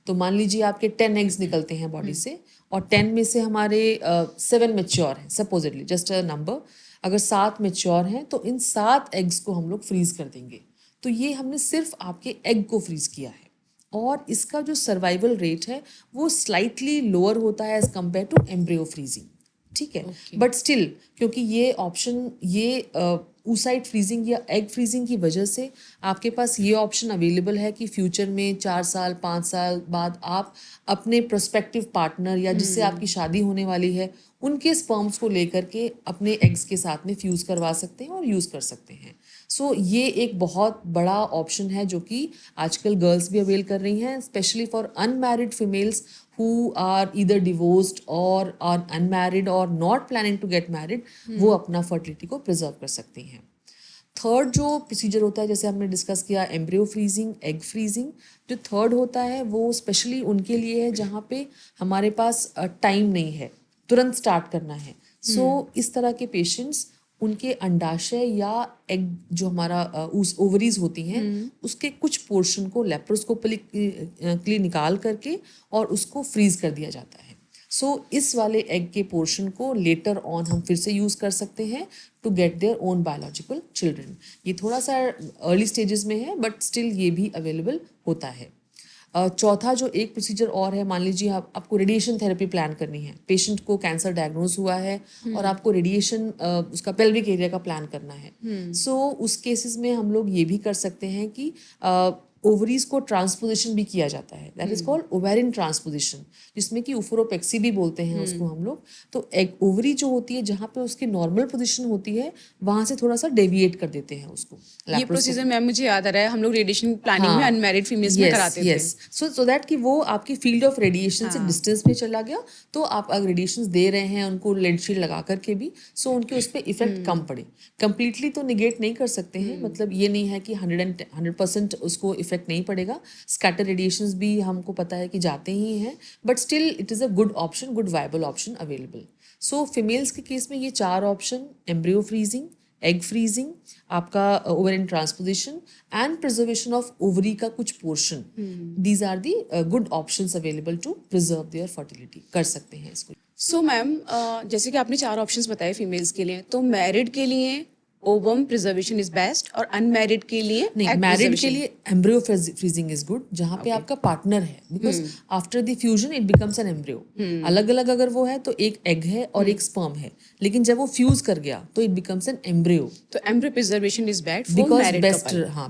[SPEAKER 2] तो मान लीजिए आपके 10 एग्स निकलते हैं बॉडी से, और 10 में से हमारे 7 मेच्योर हैं, सपोजिटली जस्ट अ नंबर, अगर 7 मेच्योर हैं तो इन 7 एग्स को हम लोग फ्रीज कर देंगे। तो ये हमने सिर्फ आपके एग को फ्रीज किया है, और इसका जो सर्वाइवल रेट है वो स्लाइटली लोअर होता है as compare to embryo freezing, ठीक है। बट स्टिल क्योंकि ये ऑप्शन, ये oocyte फ्रीजिंग या एग फ्रीजिंग की वजह से आपके पास ये ऑप्शन अवेलेबल है कि फ्यूचर में 4 साल 5 साल बाद आप अपने प्रोस्पेक्टिव पार्टनर या जिससे आपकी शादी होने वाली है उनके स्पर्म्स को लेकर के अपने एग्स के साथ में फ्यूज़ करवा सकते हैं और यूज़ कर सकते हैं। सो ये एक बहुत बड़ा ऑप्शन है जो कि आजकल गर्ल्स भी अवेल कर रही हैं, specially for unmarried females who are either divorced or are unmarried or not planning to get married, वो अपना fertility को preserve कर सकती हैं। थर्ड जो प्रोसीजर होता है, जैसे हमने डिस्कस किया एम्ब्रियो फ्रीजिंग, एग फ्रीजिंग, जो थर्ड होता है वो स्पेशली उनके लिए है जहाँ पे हमारे पास टाइम नहीं है, तुरंत स्टार्ट करना है। सो इस तरह के पेशेंट्स, उनके अंडाशय या एग जो हमारा ओवरीज होती हैं उसके कुछ पोर्शन को लेप्रोस्कोपिकली निकाल करके और उसको फ्रीज कर दिया जाता है। सो इस वाले एग के पोर्शन को लेटर ऑन हम फिर से यूज़ कर सकते हैं to get their own biological children. ये थोड़ा सा अर्ली स्टेजेस में है बट स्टिल ये भी अवेलेबल होता है। चौथा जो एक प्रोसीजर और है, मान लीजिए आपको रेडिएशन थेरेपी प्लान करनी है, पेशेंट को कैंसर डायग्नोज हुआ है और आपको रेडिएशन उसका पेल्विक एरिया का प्लान करना है। सो उस केसेस में हम लोग ये भी कर सकते हैं कि ओवरीज को ट्रांसपोजिशन भी किया जाता है, that is called ovarian transposition, जिसमें कि उफोरोपेक्सी भी बोलते हैं उसको हम लोग। तो एक ओवरी जो होती है जहाँ पे उसकी नॉर्मल पोजीशन होती है वहाँ से थोड़ा सा डेविएट कर देते हैं उसको।
[SPEAKER 1] ये प्रोसीजर मैम मुझे याद आ रहा है, हम लोग रेडिएशन प्लानिंग में अनमैरिड फीमेल्स में कराते थे।
[SPEAKER 2] सो दैट कि वो आपकी फील्ड ऑफ रेडिएशन से डिस्टेंस में चला गया, तो आप अगर रेडिएशन दे रहे हैं उनको लेड शील्ड लगा करके भी, सो उनके उस पर इफेक्ट कम पड़े। कंप्लीटली तो निगेट नहीं कर सकते हैं, मतलब ये नहीं है कि 100% उसको इफेक्ट नहीं पड़ेगा। स्कैटर रेडिएशंस भी हमको पता है कि जाते ही हैं, but still it is a good option, good viable option available. So females के केस में ये 4 option, embryo freezing, egg freezing, आपका ovarian transposition and preservation of ovary का कुछ portion, these are the good options available to preserve their fertility. कर सकते हैं इसको।
[SPEAKER 1] सो मैम जैसे कि आपने 4 ऑप्शंस बताए फीमेल्स के लिए, तो मैरिड के लिए ओवम प्रिजर्वेशन इज बेस्ट और अनमैरिड के लिए
[SPEAKER 2] नहीं, मैरिड के लिए एम्ब्रियो फ्रीजिंग इज गुड, जहाँ पे आपका पार्टनर है, because after the fusion it becomes an embryo. अलग अलग अगर वो है तो एक एग है और एक स्पर्म है, लेकिन जब वो फ्यूज कर गया तो इट बिकम्स एन एम्ब्रियो।
[SPEAKER 1] तो embryo preservation is best
[SPEAKER 2] because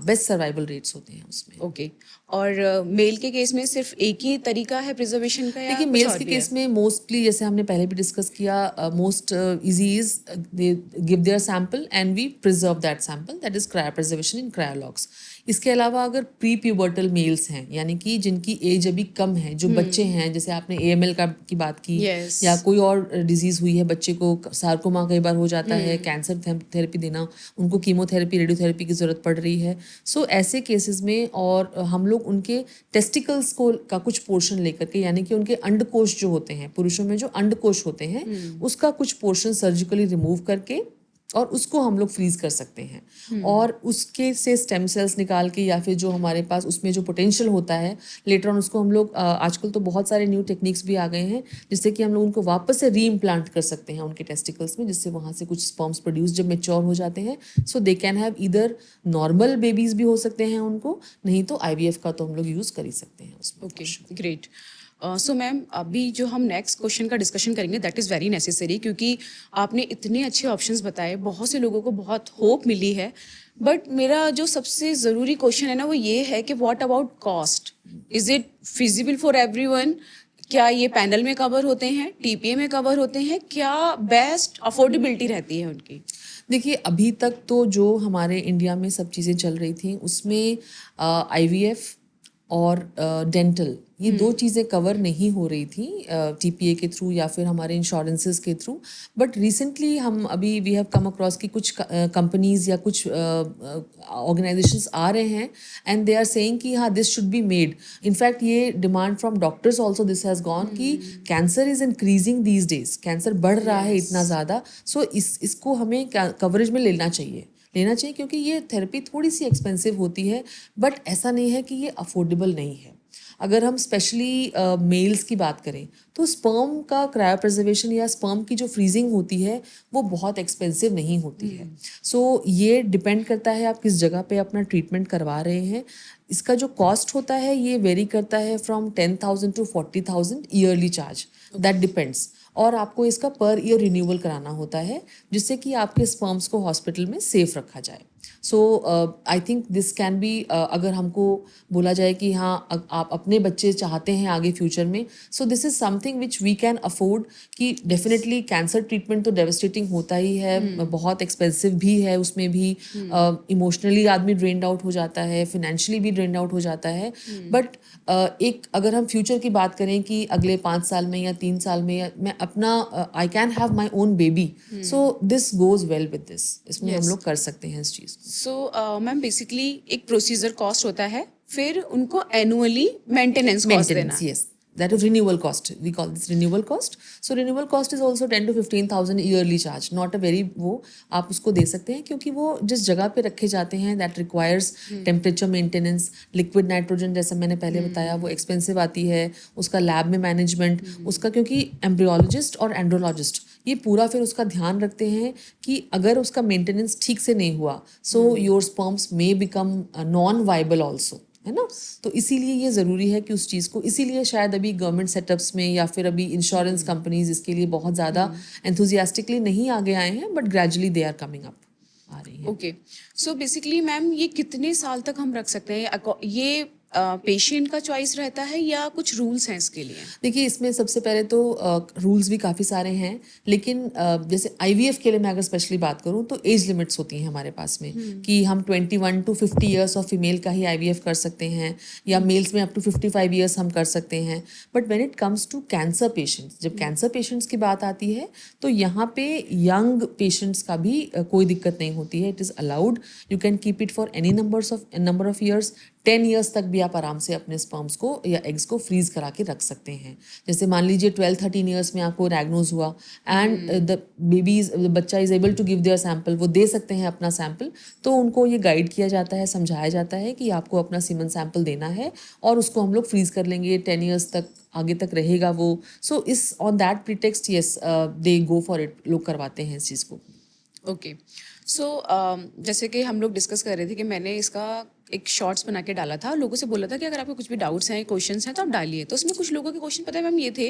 [SPEAKER 2] best survival rates होते हैं उसमें।
[SPEAKER 1] ओके। और मेल के केस में सिर्फ एक ही तरीका है प्रिजर्वेशन का?
[SPEAKER 2] देखिए मेल्स के केस में मोस्टली, जैसे हमने पहले भी डिस्कस किया, most easy is they give their sample and we preserve that sample, that is cryopreservation in cryologs. इसके अलावा अगर प्री प्यूबर्टल मेल्स हैं, यानी कि जिनकी एज अभी कम है, जो बच्चे हैं, जैसे आपने AML की बात की, या कोई और डिजीज हुई है बच्चे को, सार्कोमा कई बार हो जाता है, कैंसर थेरेपी देना, उनको कीमोथेरेपी, रेडियोथेरेपी की जरूरत पड़ रही है। सो ऐसे केसेस में और हम लोग उनके टेस्टिकल्स को का कुछ पोर्शन लेकर के, यानी कि उनके अंडकोश जो होते हैं, पुरुषों में जो अंडकोश होते हैं उसका कुछ पोर्शन सर्जिकली रिमूव करके और उसको हम लोग फ्रीज कर सकते हैं, और उसके से स्टेम सेल्स निकाल के, या फिर जो हमारे पास उसमें जो पोटेंशियल होता है लेटर ऑन, उसको हम लोग आजकल तो बहुत सारे न्यू टेक्निक्स भी आ गए हैं जिससे कि हम लोग उनको वापस से री इम्प्लांट कर सकते हैं उनके टेस्टिकल्स में, जिससे वहाँ से कुछ स्पर्म्स प्रोड्यूस जब मेच्योर हो जाते हैं, so they can have either normal babies भी हो सकते हैं उनको, नहीं तो IVF का तो हम लोग यूज़ कर ही सकते हैं उसमें।
[SPEAKER 1] Okay, great. सो मैम अभी जो हम नेक्स्ट क्वेश्चन का डिस्कशन करेंगे दैट इज़ वेरी नेसेसरी, क्योंकि आपने इतने अच्छे ऑप्शंस बताए, बहुत से लोगों को बहुत होप मिली है। बट मेरा जो सबसे ज़रूरी क्वेश्चन है ना वो ये है कि what about cost? Is it feasible for everyone? क्या ये पैनल में कवर होते हैं, TPA में कवर होते हैं? क्या बेस्ट अफोर्डेबिलिटी रहती है उनकी?
[SPEAKER 2] देखिए अभी तक तो जो हमारे इंडिया में सब चीज़ें चल रही थी उसमें IVF और डेंटल, ये 2 चीज़ें कवर नहीं हो रही थी TPA के थ्रू या फिर हमारे इंश्योरेंसेस के थ्रू। बट रिसेंटली हम अभी वी हैव कम अक्रॉस कि कुछ कंपनीज या कुछ ऑर्गेनाइजेशंस आ रहे हैं एंड दे आर सेइंग कि हाँ this should be made. In fact ये demand from doctors also this has gone कि cancer is increasing these days, cancer बढ़ रहा है इतना ज़्यादा, सो इसको हमें कवरेज में लेना चाहिए क्योंकि ये थेरेपी थोड़ी सी एक्सपेंसिव होती है, बट ऐसा नहीं है कि ये अफोर्डेबल नहीं है। अगर हम स्पेशली मेल्स की बात करें तो स्पर्म का क्रायोप्रिजर्वेशन या स्पर्म की जो फ्रीजिंग होती है वो बहुत एक्सपेंसिव नहीं होती है। सो ये डिपेंड करता है आप किस जगह पे अपना ट्रीटमेंट करवा रहे हैं। इसका जो कॉस्ट होता है ये वेरी करता है from 10,000 to 40,000 yearly charge, that depends. और आपको इसका पर ईयर रिन्यूअल कराना होता है जिससे कि आपके स्पर्म्स को हॉस्पिटल में सेफ रखा जाए। So I think this can be, अगर हमको बोला जाए कि हाँ आप अपने बच्चे चाहते हैं आगे फ्यूचर में, so this is something which we can afford. कि डेफिनेटली कैंसर ट्रीटमेंट तो डेवस्टेटिंग होता ही है, बहुत एक्सपेंसिव भी है, उसमें भी इमोशनली आदमी ड्रेन्ड आउट हो जाता है, फिनेंशियली भी ड्रेन्ड आउट हो जाता है। बट एक अगर हम फ्यूचर की बात करें कि अगले 5 साल में या 3 साल में मैं अपना I can have my own baby, so this goes well with this, इसमें हम लोग कर सकते हैं इस चीज़। चीज़ को।
[SPEAKER 1] सो मैम बेसिकली एक प्रोसीजर कॉस्ट होता है, फिर उनको एनुअली मेंटेनेंस कॉस्ट देना।
[SPEAKER 2] Maintenance, yes. That is renewal cost. We call this renewal cost. So renewal cost is also 10 to 15,000 yearly charge. Not a very वो आप उसको दे सकते हैं क्योंकि वो जिस जगह पे रखे जाते हैं that requires temperature maintenance, liquid nitrogen जैसा मैंने पहले बताया वो expensive आती है, उसका lab में management, उसका क्योंकि embryologist और andrologist ये पूरा फिर उसका ध्यान रखते हैं कि अगर उसका मेंटेनेंस ठीक से नहीं हुआ so your sperms may become non-viable also. है ना, तो इसीलिए ये ज़रूरी है कि उस चीज़ को, इसीलिए शायद अभी गवर्नमेंट सेटअप्स में या फिर अभी इंश्योरेंस कंपनीज इसके लिए बहुत ज़्यादा एंथुजियास्टिकली नहीं आगे आए हैं, but gradually they are coming up, आ रही है।
[SPEAKER 1] ओके, सो बेसिकली मैम ये कितने साल तक हम रख सकते हैं? ये पेशेंट का चॉइस रहता है या कुछ रूल्स हैं इसके लिए? देखिए
[SPEAKER 2] इसमें सबसे पहले तो रूल्स भी काफ़ी सारे हैं, लेकिन जैसे आईवीएफ के लिए मैं अगर स्पेशली बात करूं तो एज लिमिट्स होती हैं हमारे पास में कि हम 21 to 50 ईयर्स ऑफ फीमेल का ही आईवीएफ कर सकते हैं या मेल्स में अप टू 55 ईयर्स हम कर सकते हैं। But when it comes to cancer patients, जब कैंसर पेशेंट्स की बात आती है तो यहाँ पे यंग पेशेंट्स का भी कोई दिक्कत नहीं होती है। It is allowed, you can keep it for any number of years. 10 years तक भी आप आराम से अपने स्पर्म्स को या एग्स को फ्रीज करा के रख सकते हैं। जैसे मान लीजिए 12-13 ईयर्स में आपको डायग्नोज हुआ एंड द बच्चा is able to give their sample, वो दे सकते हैं अपना सैंपल, तो उनको ये गाइड किया जाता है, समझाया जाता है कि आपको अपना सीमन सैंपल देना है और उसको हम लोग फ्रीज कर लेंगे, 10 ईयर्स तक आगे तक रहेगा वो। सो इस on that pretext yes they go for it, लोग करवाते हैं इस चीज़ को।
[SPEAKER 1] ओके, सो जैसे कि हम लोग डिस्कस कर रहे थे कि मैंने इसका एक शॉर्ट्स बना के डाला था, लोगों से बोला था कि अगर आपको कुछ भी डाउट्स हैं, क्वेश्चंस हैं तो आप डालिए। तो उसमें कुछ लोगों के क्वेश्चन पता है मैम ये थे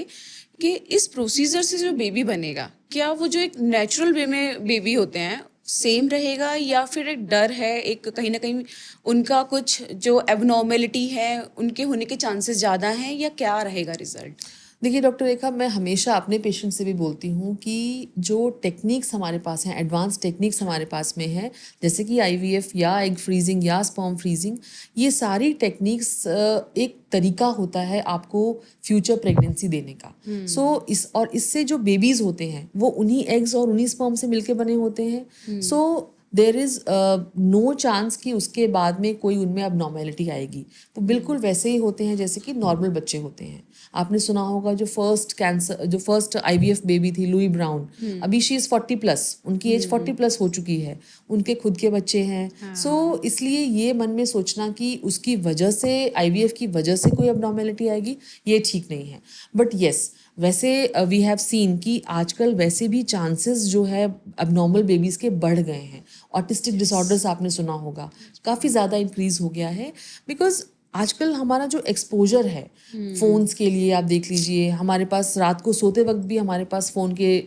[SPEAKER 1] कि इस प्रोसीजर से जो बेबी बनेगा, क्या वो जो एक नेचुरल वे में बेबी होते हैं सेम रहेगा या फिर एक डर है, एक कहीं ना कहीं उनका कुछ जो एबनॉर्मेलिटी है उनके होने के चांसेस ज़्यादा हैं, या क्या रहेगा रिजल्ट?
[SPEAKER 2] देखिए डॉक्टर रेखा, मैं हमेशा अपने पेशेंट से भी बोलती हूँ कि जो टेक्निक्स हमारे पास हैं, एडवांस टेक्निक्स हमारे पास में है, जैसे कि आईवीएफ या एग फ्रीजिंग या स्पर्म फ्रीजिंग, ये सारी टेक्निक्स एक तरीका होता है आपको फ्यूचर प्रेगनेंसी देने का। सो इससे जो बेबीज़ होते हैं वो उन्हीं एग्स और उन्हीं स्पर्म से मिलके बने होते हैं। सो देर इज़ नो चांस कि उसके बाद में कोई उनमें अब नॉर्मेलिटी आएगी। वो बिल्कुल वैसे ही होते हैं जैसे कि नॉर्मल बच्चे होते हैं। आपने सुना होगा जो फर्स्ट आईवीएफ बेबी थी लुई ब्राउन, अभी शी इज़ 40+, उनकी एज 40+ हो चुकी है, उनके खुद के बच्चे हैं। सो इसलिए ये मन में सोचना कि उसकी वजह से, आईवीएफ की वजह से कोई अब नॉर्मेलिटी आएगी, ये ठीक नहीं है। बट येस, वैसे वी हैव सीन कि आजकल वैसे भी चांसेस जो है अबनॉर्मल बेबीज़ के बढ़ गए हैं। ऑटिस्टिक डिसऑर्डर्स आपने सुना होगा, काफ़ी ज़्यादा इंक्रीज़ हो गया है, बिकॉज आजकल हमारा जो एक्सपोजर है फ़ोन्स के लिए, आप देख लीजिए हमारे पास रात को सोते वक्त भी हमारे पास फ़ोन के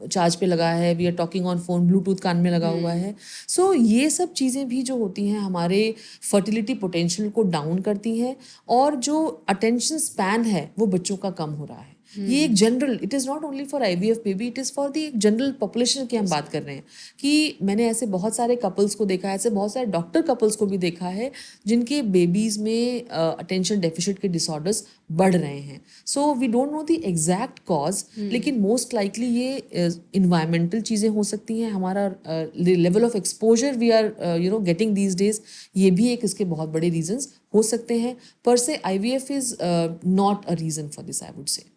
[SPEAKER 2] चार्ज पे लगा है, we are talking on phone, Bluetooth कान में लगा हुआ है। सो ये सब चीज़ें भी जो होती हैं हमारे फर्टिलिटी पोटेंशियल को डाउन करती हैं, और जो अटेंशन स्पैन है वो बच्चों का कम हो रहा है। ये एक general, it is not only for IVF baby, it is for the general population की हम बात कर रहे हैं। कि मैंने ऐसे बहुत सारे कपल्स को देखा है, ऐसे बहुत सारे डॉक्टर कपल्स को भी देखा है जिनके बेबीज़ में अटेंशन डेफिसिट के डिसऑर्डर्स बढ़ रहे हैं। So we don't know the exact cause, लेकिन मोस्ट लाइकली ये इन्वायरमेंटल चीज़ें हो सकती हैं, हमारा level of exposure we are getting these days, ये भी एक इसके बहुत बड़े रीजंस हो सकते हैं। पर से IVF is not a reason for this, I would say.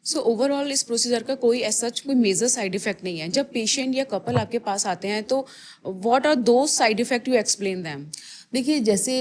[SPEAKER 1] So overall इस प्रोसीजर का कोई ऐसा कोई मेजर साइड इफेक्ट नहीं है। जब पेशेंट या कपल आपके पास आते हैं तो what are those side effect, you explain them?
[SPEAKER 2] देखिए जैसे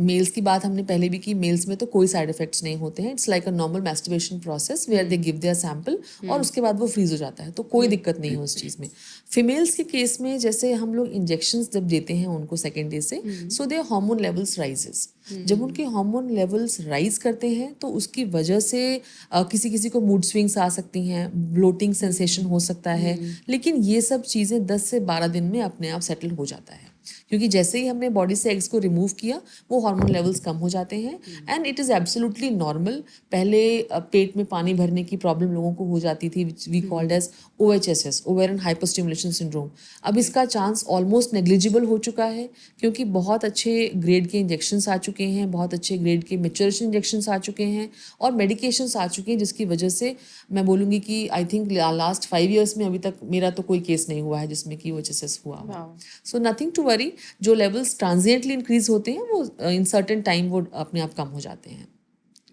[SPEAKER 2] मेल्स की बात हमने पहले भी की, मेल्स में तो कोई साइड इफेक्ट्स नहीं होते हैं। It's like a normal masturbation process where they give their sample और उसके बाद वो फ्रीज हो जाता है, तो कोई दिक्कत नहीं है उस चीज़ में। फीमेल्स के केस में जैसे हम लोग इंजेक्शंस जब देते हैं उनको सेकेंड डे से, so their hormone levels rises. जब उनके हार्मोन लेवल्स राइज करते हैं तो उसकी वजह से किसी किसी को मूड स्विंग्स आ सकती हैं, ब्लोटिंग सेंसेशन हो सकता है, लेकिन ये सब चीज़ें 10 से 12 दिन में अपने आप सेटल हो जाता है, क्योंकि जैसे ही हमने बॉडी से एग्स को रिमूव किया वो हार्मोन लेवल्स कम हो जाते हैं। And it is absolutely normal. पहले पेट में पानी भरने की प्रॉब्लम लोगों को हो जाती थी, which we called as OHSS, ovarian hyperstimulation syndrome. अब इसका चांस ऑलमोस्ट नेग्लिजिबल हो चुका है, क्योंकि बहुत अच्छे ग्रेड के इंजेक्शंस आ चुके हैं, बहुत अच्छे ग्रेड के मैच्योरेशन इंजेक्शंस आ चुके हैं और मेडिकेशंस आ चुके हैं, जिसकी वजह से मैं बोलूँगी कि आई थिंक लास्ट 5 ईयर्स में अभी तक मेरा तो कोई केस नहीं हुआ है जिसमें कि OHSS हुआ। सो नथिंग टू वरी, जो लेवल्स ट्रांजिएंटली इंक्रीज होते हैं वो इन सर्टेन टाइम वो अपने आप कम हो जाते हैं.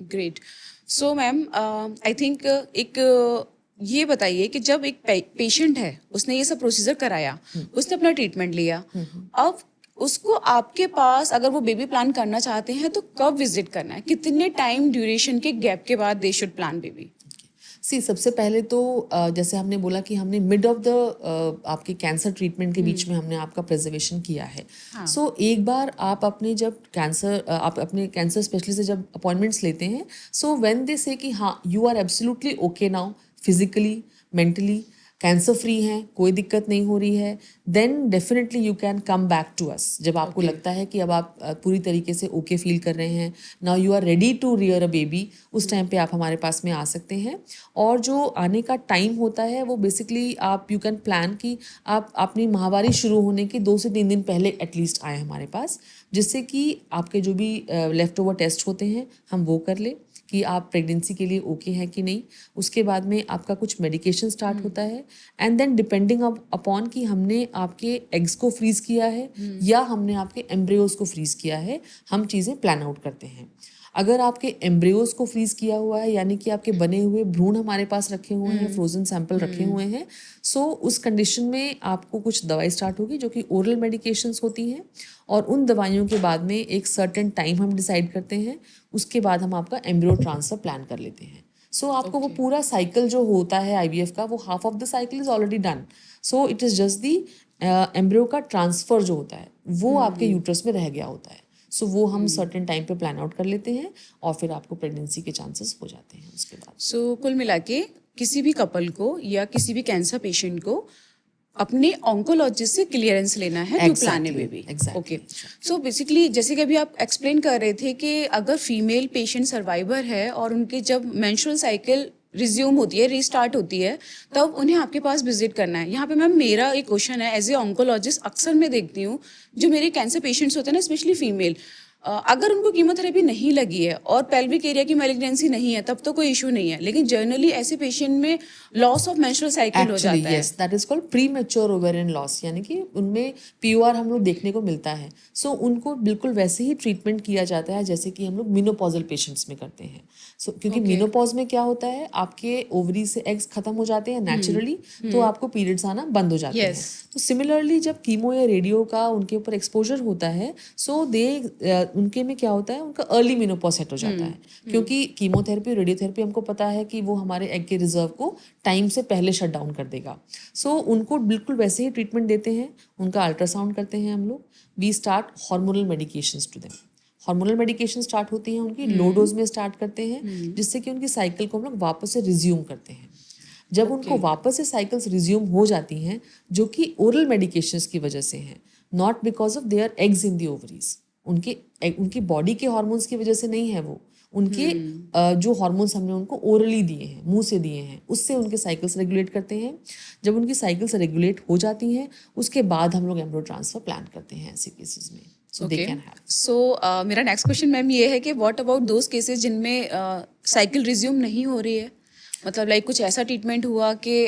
[SPEAKER 1] Great. So ma'am, I think ये बताइए कि जब एक पेशेंट है, उसने ये सब प्रोसीजर कराया, उसने अपना ट्रीटमेंट लिया, अब उसको आपके पास अगर वो बेबी प्लान करना चाहते हैं तो कब विजिट करना है, कितने टाइम ड्यूरेशन के गैप के बाद दे शुड प्लान बेबी?
[SPEAKER 2] सी सबसे पहले तो जैसे हमने बोला कि हमने मिड ऑफ द आपके कैंसर ट्रीटमेंट के बीच में हमने आपका प्रिजर्वेशन किया है. सो एक बार आप अपने जब आप अपने कैंसर स्पेशलिस्ट से जब अपॉइंटमेंट्स लेते हैं, सो व्हेन दे से कि हाँ you are absolutely okay now, physically mentally cancer free हैं, कोई दिक्कत नहीं हो रही है, then definitely you can come back to us. जब आपको लगता है कि अब आप पूरी तरीके से ओके फील कर रहे हैं, now you are ready to rear a baby, उस टाइम पे आप हमारे पास में आ सकते हैं. और जो आने का टाइम होता है वो बेसिकली आप यू कैन प्लान कि आप अपनी माहवारी शुरू होने के 2 से 3 दिन पहले एटलीस्ट आए हमारे पास, जिससे कि आपके जो भी लेफ्ट ओवर टेस्ट होते हैं हम वो कर ले कि आप प्रेगनेंसी के लिए ओके हैं कि नहीं. उसके बाद में आपका कुछ मेडिकेशन स्टार्ट होता है, एंड देन डिपेंडिंग अपॉन कि हमने आपके एग्स को फ्रीज किया है या हमने आपके एम्ब्रियोज को फ्रीज किया है, हम चीज़ें प्लान आउट करते हैं. अगर आपके एम्ब्रियोज को फ्रीज किया हुआ है, यानी कि आपके बने हुए भ्रूण हमारे पास रखे हुए हैं, फ्रोजन सैंपल रखे हुए हैं, सो उस कंडीशन में आपको कुछ दवाई स्टार्ट होगी जो कि ओरल मेडिकेशंस होती हैं, और उन दवाइयों के बाद में एक सर्टेन टाइम हम डिसाइड करते हैं, उसके बाद हम आपका एम्ब्रियो ट्रांसफर प्लान कर लेते हैं. सो आपको वो पूरा साइकिल जो होता है आईवीएफ का, वो half of the cycle is already done. So it is just the embryo का ट्रांसफर जो होता है वो आपके यूट्रस में रह गया होता है. सो वो हम सर्टेन टाइम पे प्लान आउट कर लेते हैं और फिर आपको प्रेगनेंसी के चांसेस हो जाते हैं उसके बाद.
[SPEAKER 1] सो कुल मिला के किसी भी कपल को या किसी भी कैंसर पेशेंट को अपने ऑन्कोलॉजिस्ट से क्लियरेंस लेना है to plan a baby. Okay. So basically जैसे कि अभी आप एक्सप्लेन कर रहे थे कि अगर फीमेल पेशेंट सर्वाइवर है और उनके जब मेंस्ट्रुअल साइकिल रिज्यूम होती है, रीस्टार्ट होती है, तब उन्हें आपके पास विजिट करना है. यहाँ पे मैम मेरा एक क्वेश्चन है, एज ए ऑन्कोलॉजिस्ट अक्सर मैं देखती हूँ जो मेरे कैंसर पेशेंट्स होते हैं ना, स्पेशली फीमेल, अगर उनको कीमोथेरेपी नहीं लगी है और पेल्विक एरिया की मैलिग्नेंसी नहीं है तब तो कोई इशू नहीं है, लेकिन जनरली ऐसे पेशेंट में लॉस ऑफ मेंस्ट्रुअल साइकिल हो जाता है.
[SPEAKER 2] That is called premature ovarian loss, यानी कि उनमें पीओआर हम लोग देखने को मिलता है. सो उनको बिल्कुल वैसे ही ट्रीटमेंट किया जाता है जैसे कि हम लोग मीनोपॉजल पेशेंट्स में करते हैं. सो क्योंकि मीनोपॉज में क्या होता है, आपके ओवरी से एग्स खत्म हो जाते हैं नेचुरली, तो आपको पीरियड्स आना बंद हो जाते हैं. तो सिमिलरली जब कीमो या रेडियो का उनके ऊपर एक्सपोजर होता है, सो उनके में क्या होता है, उनका अर्ली मेनोपॉज सेट हो जाता है. क्योंकि कीमोथेरेपी, रेडियोथेरेपी हमको पता है कि वो हमारे एग के रिजर्व को टाइम से पहले शट डाउन कर देगा. सो उनको बिल्कुल वैसे ही ट्रीटमेंट देते हैं, उनका अल्ट्रासाउंड करते हैं हम लोग. We start hormonal medications to them. Hormonal medication start होती हैं उनकी, लो डोज में स्टार्ट करते हैं, जिससे कि उनकी साइकिल को हम लोग वापस से रिज्यूम करते हैं. जब उनको वापस से साइकिल्स रिज्यूम हो जाती हैं, जो कि ओरल मेडिकेशंस की वजह से हैं, not because of their eggs in the ovaries, उनकी बॉडी के हार्मोन्स की वजह से नहीं है, वो उनके जो हार्मोन्स हमने उनको ओरली दिए हैं, मुंह से दिए हैं, उससे उनके साइकिल्स रेगुलेट करते हैं. जब उनकी साइकिल्स रेगुलेट हो जाती हैं, उसके बाद हम लोग एम्ब्रियो ट्रांसफर प्लान करते हैं ऐसे केसेस में. सो दे कैन हैव.
[SPEAKER 1] सो मेरा नेक्स्ट क्वेश्चन मैम ये है कि व्हाट अबाउट दोज केसेस जिनमें साइकिल रिज्यूम नहीं हो रही है, मतलब लाइक कुछ ऐसा ट्रीटमेंट हुआ कि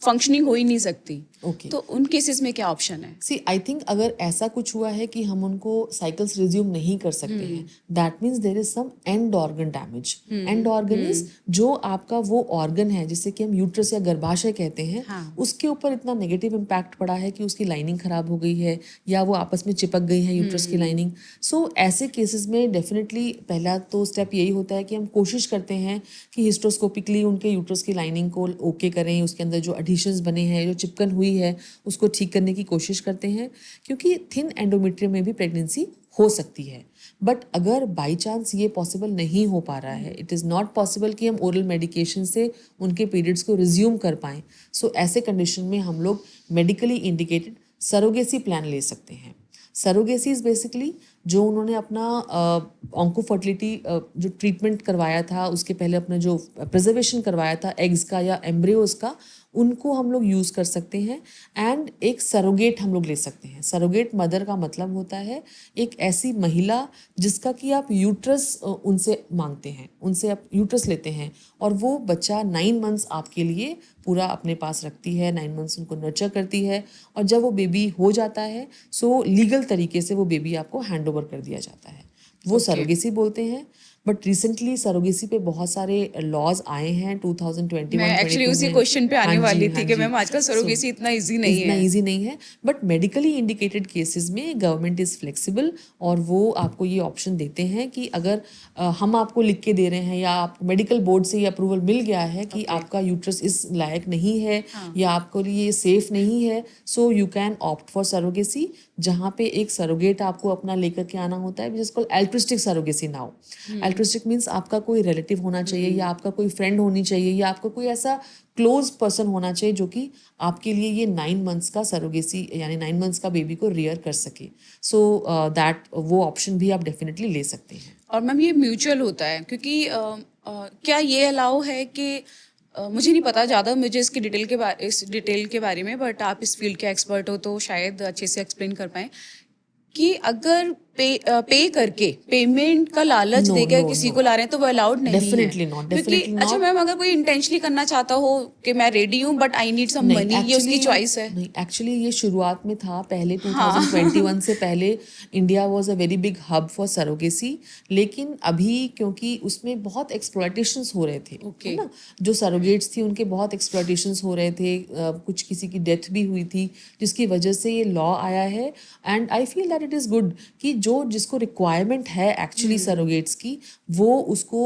[SPEAKER 1] फंक्शनिंग हो ही नहीं सकती, तो उन केसेस में क्या ऑप्शन है?
[SPEAKER 2] सी आई थिंक अगर ऐसा कुछ हुआ है कि हम उनको साइकिल्स रिज्यूम नहीं कर सकते हैं, that means there is some end organ damage. End organ is जो आपका वो ऑर्गन है जिससे कि हम यूट्रस या गर्भाशय कहते हैं, उसके ऊपर इतना नेगेटिव इम्पैक्ट पड़ा है कि उसकी लाइनिंग खराब हो गई है या वो आपस में चिपक गई है यूट्रस की लाइनिंग. सो ऐसे केसेस में डेफिनेटली पहला तो स्टेप यही होता है कि हम कोशिश करते हैं कि हिस्टोस्कोपिकली उनके यूट्रस की लाइनिंग को ओके करें, उसके अंदर जो एडिशंस बने हैं, जो चिपकन हुई है, उसको ठीक करने की कोशिश करते हैं, क्योंकि थिन एंडोमेट्रियम में भी प्रेगनेंसी हो सकती है. बट अगर बाई चांस ये पॉसिबल नहीं हो पा रहा है, इट इज़ नॉट पॉसिबल कि हम ओरल मेडिकेशन से उनके पीरियड्स को रिज्यूम कर पाएँ, सो ऐसे कंडीशन में हम लोग मेडिकली इंडिकेटेड सरोगेसी प्लान ले सकते हैं. सरोगेसी इज बेसिकली जो उन्होंने अपना ऑन्को फर्टिलिटी जो ट्रीटमेंट करवाया था, उसके पहले अपना जो प्रिजर्वेशन करवाया था एग्स का या एम्ब्रियोज का, उनको हम लोग यूज़ कर सकते हैं। एंड एक सरोगेट हम लोग ले सकते हैं। सरोगेट मदर का मतलब होता है एक ऐसी महिला जिसका कि आप यूट्रस उनसे मांगते हैं, उनसे आप यूट्रस लेते हैं और वो बच्चा 9 मंथ्स आपके लिए पूरा अपने पास रखती है, 9 मंथ्स उनको नर्चर करती है और जब वो बेबी हो जाता है सो लीगल तरीके से वो बेबी आपको हैंड ओवर कर दिया जाता है। वो सरोगेसी बोलते हैं। बट रिसेंटली सरोगेसी पे बहुत सारे लॉज आए हैं 2021
[SPEAKER 1] मैं एक्चुअली
[SPEAKER 2] 22
[SPEAKER 1] उसी
[SPEAKER 2] में।
[SPEAKER 1] क्वेश्चन पे आने
[SPEAKER 2] हाँ जी,
[SPEAKER 1] वाली
[SPEAKER 2] हाँ
[SPEAKER 1] थी कि
[SPEAKER 2] जी।
[SPEAKER 1] मैम आजकल सरोगेसी इतना इजी नहीं
[SPEAKER 2] इतना
[SPEAKER 1] है।
[SPEAKER 2] ईजी नहीं है बट मेडिकली इंडिकेटेड केसेस में गवर्नमेंट इज़ फ्लेक्सिबल और वो आपको ये ऑप्शन देते हैं कि अगर हम आपको लिख के दे रहे हैं या आपको मेडिकल बोर्ड से ये अप्रूवल मिल गया है कि आपका यूट्रस इस लायक नहीं है या आपको लिए सेफ नहीं है, so you can opt for surrogacy, जहाँ पे एक सरोगेट आपको अपना लेकर के आना होता है which is called altruistic surrogacy now. Altruistic means आपका कोई रिलेटिव होना चाहिए या आपका कोई फ्रेंड होनी चाहिए या आपका कोई ऐसा क्लोज पर्सन होना चाहिए जो कि आपके लिए ये 9 मंथ्स का सरोगेसी यानी 9 मंथ्स का बेबी को रियर कर सके। सो दैट वो ऑप्शन भी आप डेफिनेटली ले सकते हैं।
[SPEAKER 1] और मैम ये म्यूचुअल होता है क्योंकि क्या ये अलाउ है कि मुझे नहीं पता ज़्यादा मुझे इसकी इस डिटेल के बारे में, बट आप इस फील्ड के एक्सपर्ट हो तो शायद अच्छे से एक्सप्लेन कर पाएँ कि अगर पे करके पेमेंट का लालच देकर किसी को ला रहे हैं तो वो अलाउड नहीं
[SPEAKER 2] Definitely
[SPEAKER 1] है
[SPEAKER 2] not,
[SPEAKER 1] क्योंकि
[SPEAKER 2] definitely
[SPEAKER 1] अच्छा
[SPEAKER 2] not.
[SPEAKER 1] मैम अगर कोई इंटेंशनली करना चाहता हो कि मैं रेडी हूँ but I need some money, ये उसकी चॉइस है।
[SPEAKER 2] नहीं एक्चुअली ये शुरुआत में था पहले 2021 से पहले India was a very big hub for surrogacy, लेकिन अभी क्योंकि उसमें बहुत एक्सप्लॉयटेशंस हो रहे थे है ना, जो सरोगेट्स थी उनके बहुत एक्सप्लॉयटेशंस हो रहे थे, कुछ किसी की डेथ भी हुई थी जिसकी वजह से ये लॉ आया है। And I feel that it is good कि जो जिसको रिक्वायरमेंट है एक्चुअली सरोगेट्स की वो उसको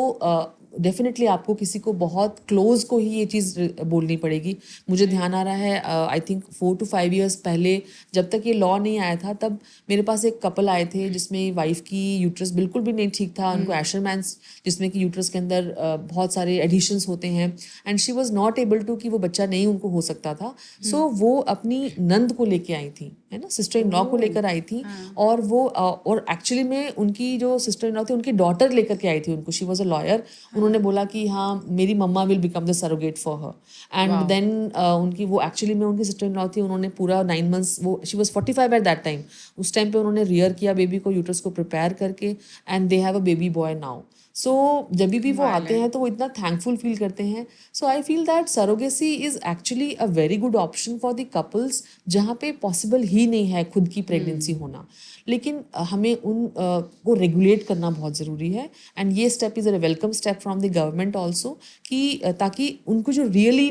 [SPEAKER 2] डेफिनेटली आपको किसी को बहुत क्लोज को ही ये चीज़ बोलनी पड़ेगी। मुझे ध्यान आ रहा है आई थिंक 4 to 5 years पहले जब तक ये लॉ नहीं आया था तब मेरे पास एक कपल आए थे जिसमें वाइफ की यूट्रस बिल्कुल भी नहीं ठीक था, उनको एशरमैन्स जिसमें कि यूट्रस के अंदर बहुत सारे एडिशंस होते हैं and she was not able to कि वो बच्चा नहीं उनको हो सकता था। सो वो अपनी नंद को लेके आई थी है ना, सिस्टर इन लॉ को लेकर आई थी और वो और एक्चुअली में उनकी जो सिस्टर इन लॉ थी उनकी डॉटर लेकर के आई थी उनको। She was a lawyer. उन्होंने बोला कि हाँ मेरी मम्मा will become the surrogate for her and then उनकी वो एक्चुअली में उनकी सिस्टर इन लॉ थी, उन्होंने पूरा 9 मंथ्स वो she was 45 at that time, उस टाइम पे उन्होंने रियर किया बेबी को, यूट्रस को प्रिपेयर करके and they have a baby boy now. So जब भी वो आते हैं तो वो इतना थैंकफुल फील करते हैं। So I feel that surrogacy is actually a very good option for the couples जहाँ पे पॉसिबल ही नहीं है खुद की प्रेगनेंसी होना, लेकिन हमें उन को रेगुलेट करना बहुत ज़रूरी है एंड ये step is a welcome step from the government also कि ताकि उनको जो रियली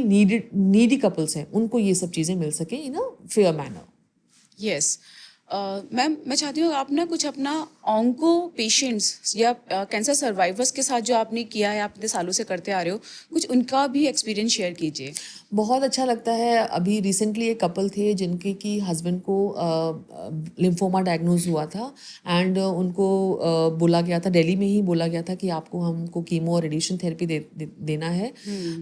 [SPEAKER 2] नीडी कपल्स हैं उनको ये सब चीज़ें मिल सके in a fair manner.
[SPEAKER 1] Yes ma'am, मैं चाहती हूँ आप ना कुछ अपना ऑन्को पेशेंट्स या कैंसर सर्वाइवर्स के साथ जो आपने किया है, आप इतने सालों से करते आ रहे हो, कुछ उनका भी एक्सपीरियंस शेयर कीजिए।
[SPEAKER 2] बहुत अच्छा लगता है। अभी रिसेंटली एक कपल थे जिनके कि हस्बैंड को लिम्फोमा डायग्नोज हुआ था एंड उनको बोला गया था, दिल्ली में ही बोला गया था कि आपको हमको कीमो और रेडिएशन थेरेपी देना है।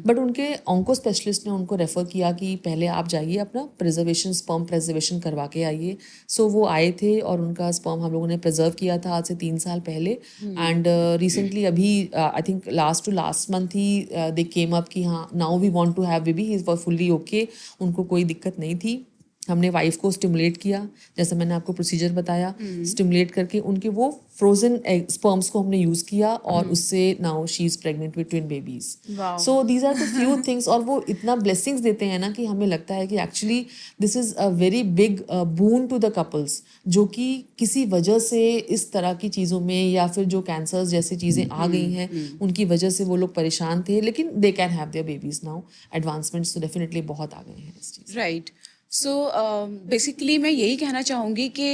[SPEAKER 2] बट उनके ऑन्को स्पेशलिस्ट ने उनको रेफ़र किया कि पहले आप जाइए अपना प्रिजर्वेशन स्पर्म प्रिजर्वेशन करवा के आइए। सो वो आए थे और उनका स्पर्म हम लोगों ने प्रिजर्व किया था आज से 3 साल पहले एंड रिसेंटली अभी आई थिंक लास्ट मंथ ही दे केम अप कि हाँ now we want to have baby, he is fully okay, उनको कोई दिक्कत नहीं थी। हमने वाइफ को स्टिमुलेट किया जैसे मैंने आपको प्रोसीजर बताया, स्टिमुलेट करके उनके वो फ्रोजन स्पर्म्स को हमने यूज़ किया और उससे now she is pregnant with twin babies. So these are the few things और वो इतना ब्लेसिंग्स देते हैं ना कि हमें लगता है कि actually this is a very big boon to the couples जो कि किसी वजह से इस तरह की चीज़ों में या फिर जो कैंसर्स जैसी चीज़ें आ गई हैं उनकी वजह से वो लोग परेशान थे, लेकिन दे can have there babies now. Advancements तो डेफिनेटली बहुत आ गए हैं इस चीज़।
[SPEAKER 1] राइट। सो बेसिकली मैं यही कहना चाहूँगी कि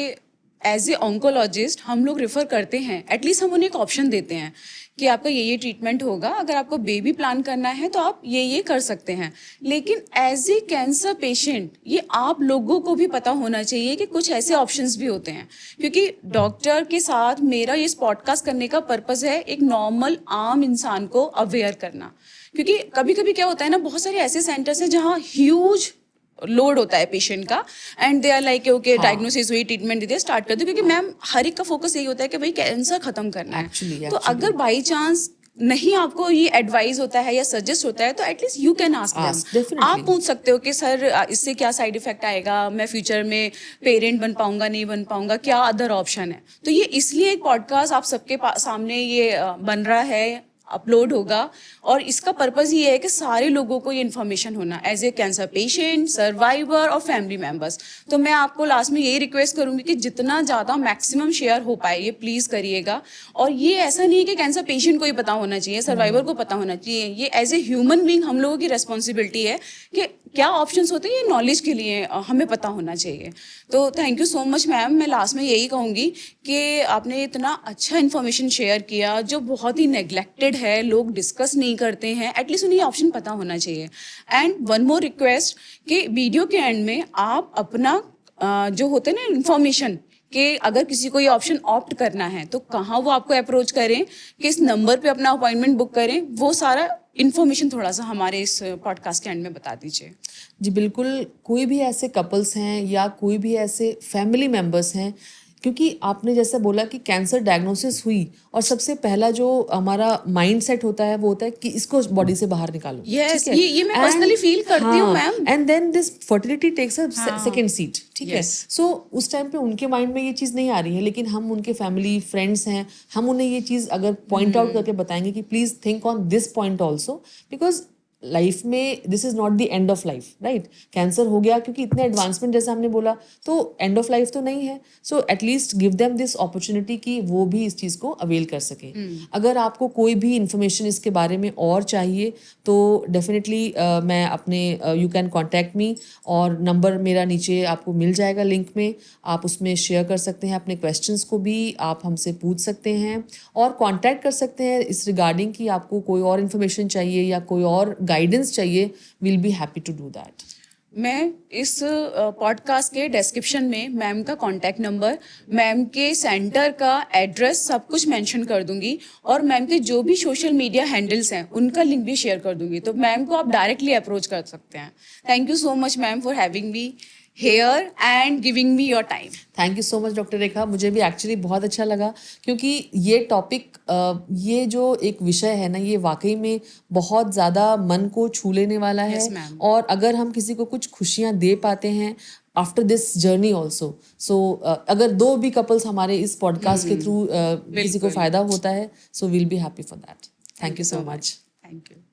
[SPEAKER 1] एज ए ऑन्कोलॉजिस्ट हम लोग रेफ़र करते हैं, एटलीस्ट हम उन्हें एक ऑप्शन देते हैं कि आपका ये ट्रीटमेंट होगा, अगर आपको बेबी प्लान करना है तो आप ये कर सकते हैं। लेकिन एज ए कैंसर पेशेंट ये आप लोगों को भी पता होना चाहिए कि कुछ ऐसे ऑप्शंस भी होते हैं, क्योंकि डॉक्टर के साथ मेरा ये पॉडकास्ट करने का पर्पज़ है एक नॉर्मल आम इंसान को अवेयर करना। क्योंकि कभी कभी क्या होता है ना, बहुत सारे ऐसे सेंटर्स हैं जहाँ ह्यूज लोड होता है पेशेंट का and they are like okay diagnosis हुई, ट्रीटमेंट दे दिया, स्टार्ट कर दो, क्योंकि मैम हर एक का फोकस यही होता है कि भाई कैंसर खत्म करना है। तो अगर बाई चांस नहीं आपको ये एडवाइस होता है या सजेस्ट होता है तो at least you can ask
[SPEAKER 2] Ask,
[SPEAKER 1] them.
[SPEAKER 2] definitely.
[SPEAKER 1] आप पूछ सकते हो कि सर इससे क्या साइड इफेक्ट आएगा, मैं फ्यूचर में पेरेंट बन पाऊंगा नहीं बन पाऊंगा, क्या अदर ऑप्शन है। तो ये इसलिए एक पॉडकास्ट आप सबके सामने ये बन रहा है, अपलोड होगा, और इसका पर्पस ये है कि सारे लोगों को ये इन्फॉर्मेशन होना, as a cancer patient, survivor और फैमिली मेम्बर्स। तो मैं आपको लास्ट में यही रिक्वेस्ट करूंगी कि जितना ज़्यादा मैक्सिमम शेयर हो पाए ये प्लीज़ करिएगा। और ये ऐसा नहीं है कि कैंसर पेशेंट को ही पता होना चाहिए, सर्वाइवर को पता होना चाहिए, ये एज ए ह्यूमन बीइंग हम लोगों की रेस्पॉन्सिबिलिटी है कि क्या ऑप्शंस होते हैं ये नॉलेज के लिए हमें पता होना चाहिए। तो thank you so much ma'am. मैं लास्ट में यही कहूँगी कि आपने इतना अच्छा इन्फॉर्मेशन शेयर किया जो बहुत ही नेग्लेक्टेड है, लोग डिस्कस नहीं करते हैं, एटलीस्ट उन्हें ऑप्शन पता होना चाहिए। एंड वन मोर रिक्वेस्ट कि वीडियो के एंड में आप अपना जो होते हैं ना इन्फॉर्मेशन, कि अगर किसी को ये ऑप्शन ऑप्ट करना है तो कहाँ वो आपको अप्रोच करें, किस नंबर पे अपना अपॉइंटमेंट बुक करें, वो सारा इन्फॉर्मेशन थोड़ा सा हमारे इस पॉडकास्ट के एंड में बता दीजिए।
[SPEAKER 2] जी बिल्कुल, कोई भी ऐसे कपल्स हैं या कोई भी ऐसे फैमिली मेम्बर्स हैं, क्योंकि आपने जैसा बोला कि कैंसर डायग्नोसिस हुई और सबसे पहला जो हमारा माइंड सेट होता है वो होता है कि इसको बॉडी से बाहर निकालो।
[SPEAKER 1] Yes, ये मैं पर्सनली फील करती हूँ ma'am.
[SPEAKER 2] And then this fertility takes a second seat, ठीक है।
[SPEAKER 1] Yes.
[SPEAKER 2] सो उस टाइम पे उनके माइंड में ये चीज़ नहीं आ रही है, लेकिन हम उनके फैमिली फ्रेंड्स हैं, हम उन्हें ये चीज़ अगर पॉइंट आउट करके बताएंगे कि please think on this point also, because life में this is not the end of life, right. Cancer हो गया क्योंकि इतने एडवांसमेंट जैसा हमने बोला तो एंड ऑफ लाइफ तो नहीं है। So at least give them this opportunity कि वो भी इस चीज़ को अवेल कर सके। अगर आपको कोई भी इंफॉर्मेशन इसके बारे में और चाहिए तो डेफिनेटली मैं अपने यू कैन कॉन्टैक्ट मी, और नंबर मेरा नीचे आपको मिल जाएगा लिंक में, आप उसमें शेयर कर सकते हैं अपने क्वेश्चंस को भी, आप हमसे पूछ सकते हैं और कॉन्टैक्ट कर सकते हैं इस रिगार्डिंग कि आपको कोई और इन्फॉर्मेशन चाहिए या कोई और गाइडेंस चाहिए। Will be happy to do that.
[SPEAKER 1] मैं इस पॉडकास्ट के डिस्क्रिप्शन में मैम का कॉन्टैक्ट नंबर, मैम के सेंटर का एड्रेस सब कुछ मेंशन कर दूंगी, और मैम के जो भी सोशल मीडिया हैंडल्स हैं उनका लिंक भी शेयर कर दूंगी, तो मैम को आप डायरेक्टली अप्रोच कर सकते हैं। Thank you so much ma'am for having me here and giving me your time.
[SPEAKER 2] Thank you so much doctor Rekha, मुझे भी एक्चुअली बहुत अच्छा लगा क्योंकि ये टॉपिक, ये जो एक विषय है ना, ये वाकई में बहुत ज़्यादा मन को छू लेने वाला है।
[SPEAKER 1] Yes, ma'am.
[SPEAKER 2] और अगर हम किसी को कुछ खुशियाँ दे पाते हैं आफ्टर दिस जर्नी ऑल्सो, सो अगर दो भी कपल्स हमारे इस पॉडकास्ट के थ्रू किसी को फ़ायदा होता है, so will be happy for that. Thank you so much.
[SPEAKER 1] Thank you.